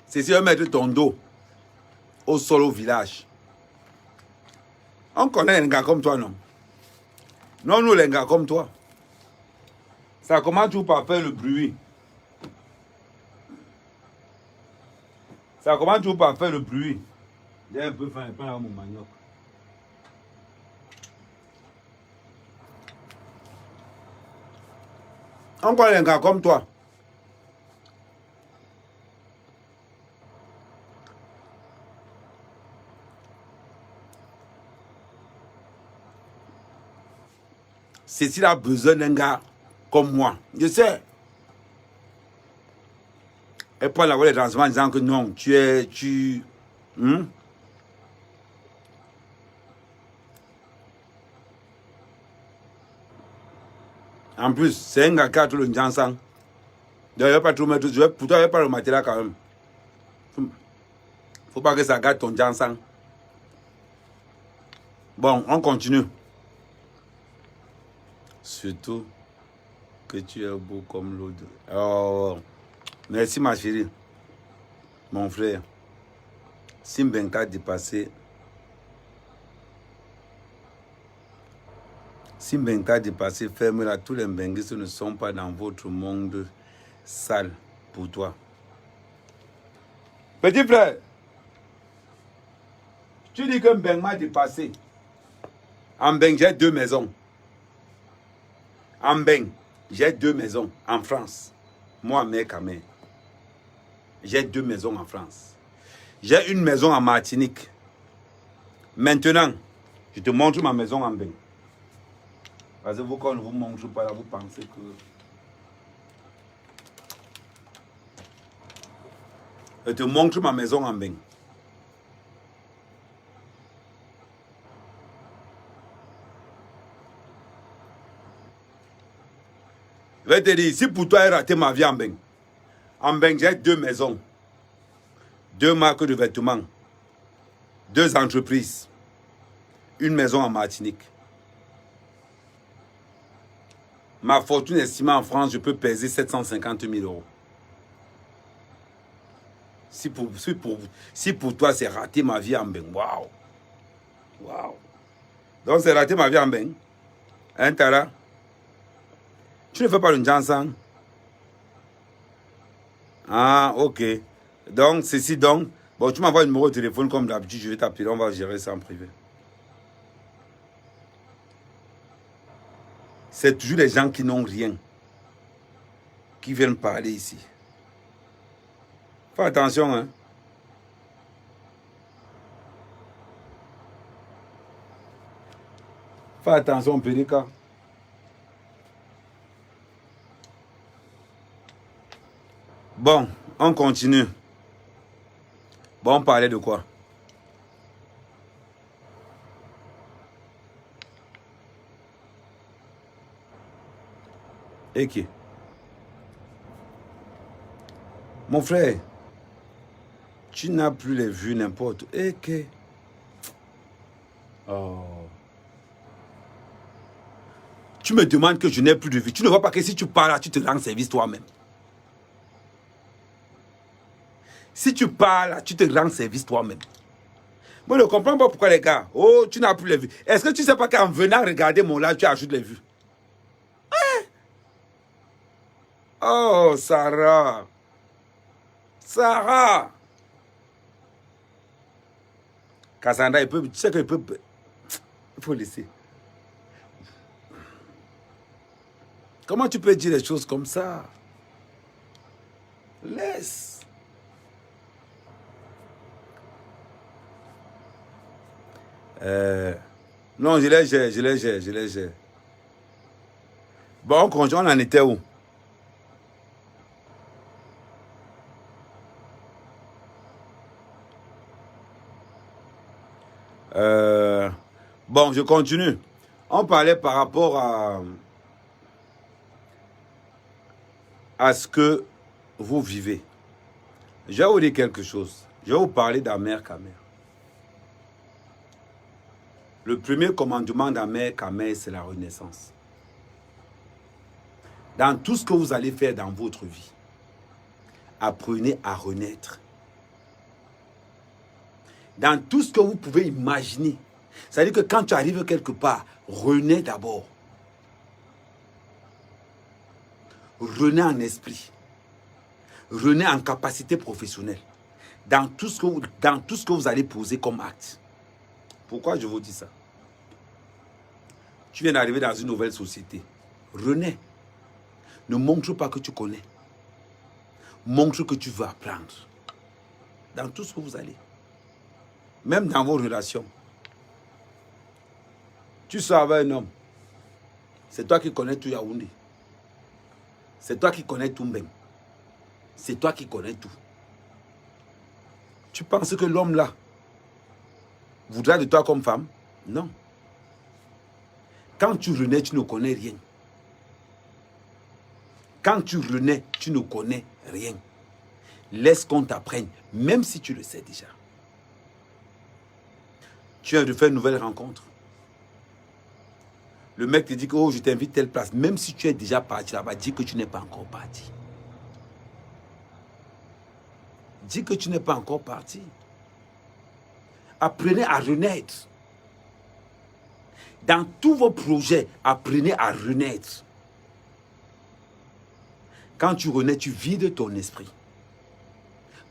C'est si je vais mettre ton dos au sol au village. On connaît un gars comme toi, non? Non, nous, les gars comme toi. Ça commence toujours par faire le bruit. Ça commence toujours par faire le bruit. J'ai un peu faim, je prends mon manioc. On connaît un gars comme toi. Cécile a besoin d'un gars comme moi. Je sais. Elle prend la voix des renseignements en disant que non, En plus, c'est un gars qui a tout le jansan. D'ailleurs, pas tout mettre. Pour toi, il n'y a pas le matériel quand même. Faut pas que ça gâte ton jansan. Bon, on continue. Surtout que tu es beau comme l'autre. Oh, merci ma chérie. Mon frère. Si Mbenga dépassé. Si Mbenga dépassé, ferme-la. Tous les Mbenguistes ne sont pas dans votre monde sale pour toi. Petit frère, tu dis que Mbenga m'a dépassé. En Mbeng, j'ai 2 maisons. En Mbeng, j'ai 2 maisons en France. Moi, mère Kamé. J'ai 2 maisons en France. J'ai une maison en Martinique. Maintenant, je te montre ma maison en Mbeng. Parce que vous, quand on ne vous montre pas là, vous pensez que... Je te montre ma maison en Mbeng. Je vais te dire, si pour toi, j'ai raté ma vie en Mbeng, j'ai 2 maisons, 2 marques de vêtements, 2 entreprises, une maison en Martinique. Ma fortune estimée en France, je peux peser 750 000 euros. Si pour toi, c'est raté ma vie en Mbeng, waouh! Waouh! Donc, c'est raté ma vie en Mbeng. Hein, Tara? Tu ne fais pas le Jansan? Ah, ok. Donc, ceci donc. Bon, tu m'envoies un numéro de téléphone comme d'habitude, je vais t'appeler, on va gérer ça en privé. C'est toujours les gens qui n'ont rien qui viennent parler ici. Fais attention, hein. Fais attention, Périka. Bon, on continue. Bon, on parlait de quoi? Et qui? Mon frère, tu n'as plus les vues n'importe où. Et que... Oh. Tu me demandes que je n'ai plus de vues. Tu ne vois pas que si tu parles là, tu te rends service toi-même. Si tu parles là, tu te rends service toi-même. Moi, je ne comprends pas pourquoi les gars. Oh, tu n'as plus les vues. Est-ce que tu ne sais pas qu'en venant regarder mon live, tu ajoutes les vues? Hein? Oh, Sarah. Sarah. Cassandra, tu sais qu'il peut... Il faut laisser. Comment tu peux dire des choses comme ça? Laisse. Non, je les gère. Bon, on en était où? Bon, je continue. On parlait par rapport à ce que vous vivez. Je vais vous dire quelque chose. Je vais vous parler d'Amer Kamer. Le premier commandement d'Amer Kamer, c'est la renaissance. Dans tout ce que vous allez faire dans votre vie, apprenez à renaître. Dans tout ce que vous pouvez imaginer, C'est-à-dire que quand tu arrives quelque part, renais d'abord. Renais en esprit. Renais en capacité professionnelle. Dans tout ce que vous allez poser comme acte. Pourquoi je vous dis ça? Tu viens d'arriver dans une nouvelle société. Renais. Ne montre pas que tu connais. Montre que tu veux apprendre. Dans tout ce que vous allez. Même dans vos relations. Tu sors avec un homme. C'est toi qui connais tout Yaoundé. C'est toi qui connais tout Mbeng. C'est toi qui connais tout. Tu penses que l'homme là voudra de toi comme femme? Non. Quand tu renais, tu ne connais rien. Quand tu renais, tu ne connais rien. Laisse qu'on t'apprenne, même si tu le sais déjà. Tu viens de faire une nouvelle rencontre. Le mec te dit que oh, je t'invite telle place. Même si tu es déjà parti là-bas, dis que tu n'es pas encore parti. Dis que tu n'es pas encore parti. Apprenez à renaître. Dans tous vos projets, apprenez à renaître. Quand tu renais, tu vides ton esprit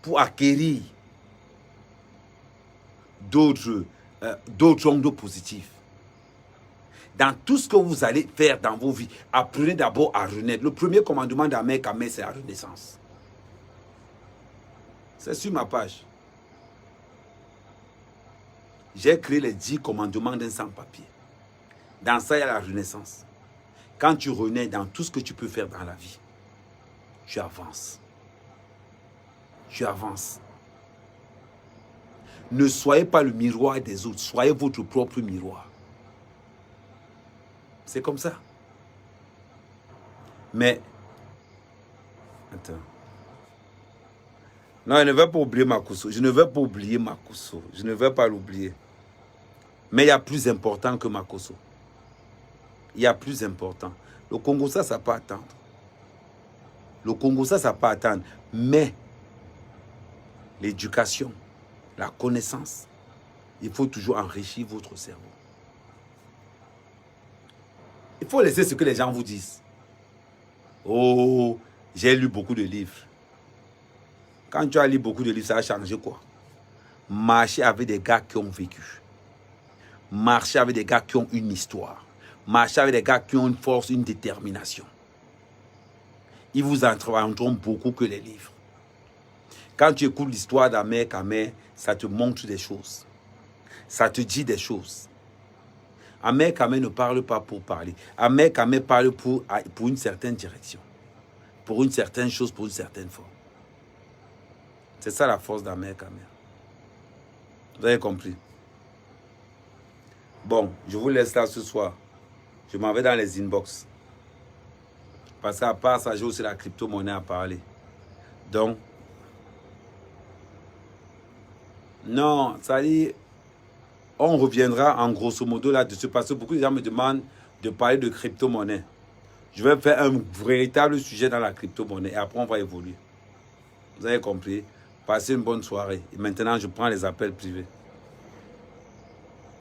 pour acquérir d'autres ondes positives. Dans tout ce que vous allez faire dans vos vies, apprenez d'abord à renaître. Le premier commandement d'Ahmed Kamé, c'est la renaissance. C'est sur ma page. J'ai créé les 10 commandements d'un sans-papier. Dans ça, il y a la renaissance. Quand tu renais dans tout ce que tu peux faire dans la vie, tu avances. Tu avances. Ne soyez pas le miroir des autres, soyez votre propre miroir. C'est comme ça. Mais, attends. Non, je ne vais pas oublier Makosso. Je ne vais pas oublier Makosso. Je ne vais pas l'oublier. Mais il y a plus important que Makosso. Il y a plus important. Le Congo, ça ne peut attendre. Le Congo, ça ne peut attendre. Mais, l'éducation, la connaissance, il faut toujours enrichir votre cerveau. Il faut laisser ce que les gens vous disent. Oh, j'ai lu beaucoup de livres. Quand tu as lu beaucoup de livres, ça a changé quoi? Marcher avec des gars qui ont vécu. Marcher avec des gars qui ont une histoire. Marcher avec des gars qui ont une force, une détermination. Ils vous entreront beaucoup que les livres. Quand tu écoutes l'histoire d'Ahmed Kamé, ça te montre des choses. Ça te dit des choses. Ahmed Kamé ne parle pas pour parler. Ahmed Kamé parle pour une certaine direction. Pour une certaine chose, pour une certaine forme. C'est ça la force d'Ahmed Kamé. Vous avez compris? Bon, je vous laisse là ce soir. Je m'en vais dans les inbox. Parce qu'à part ça, j'ai aussi la crypto-monnaie à parler. Donc, non, ça dit, on reviendra en grosso modo là-dessus parce que beaucoup de gens me demandent de parler de crypto-monnaie. Je vais faire un véritable sujet dans la crypto-monnaie et après on va évoluer. Vous avez compris? Passez une bonne soirée. Et maintenant, je prends les appels privés.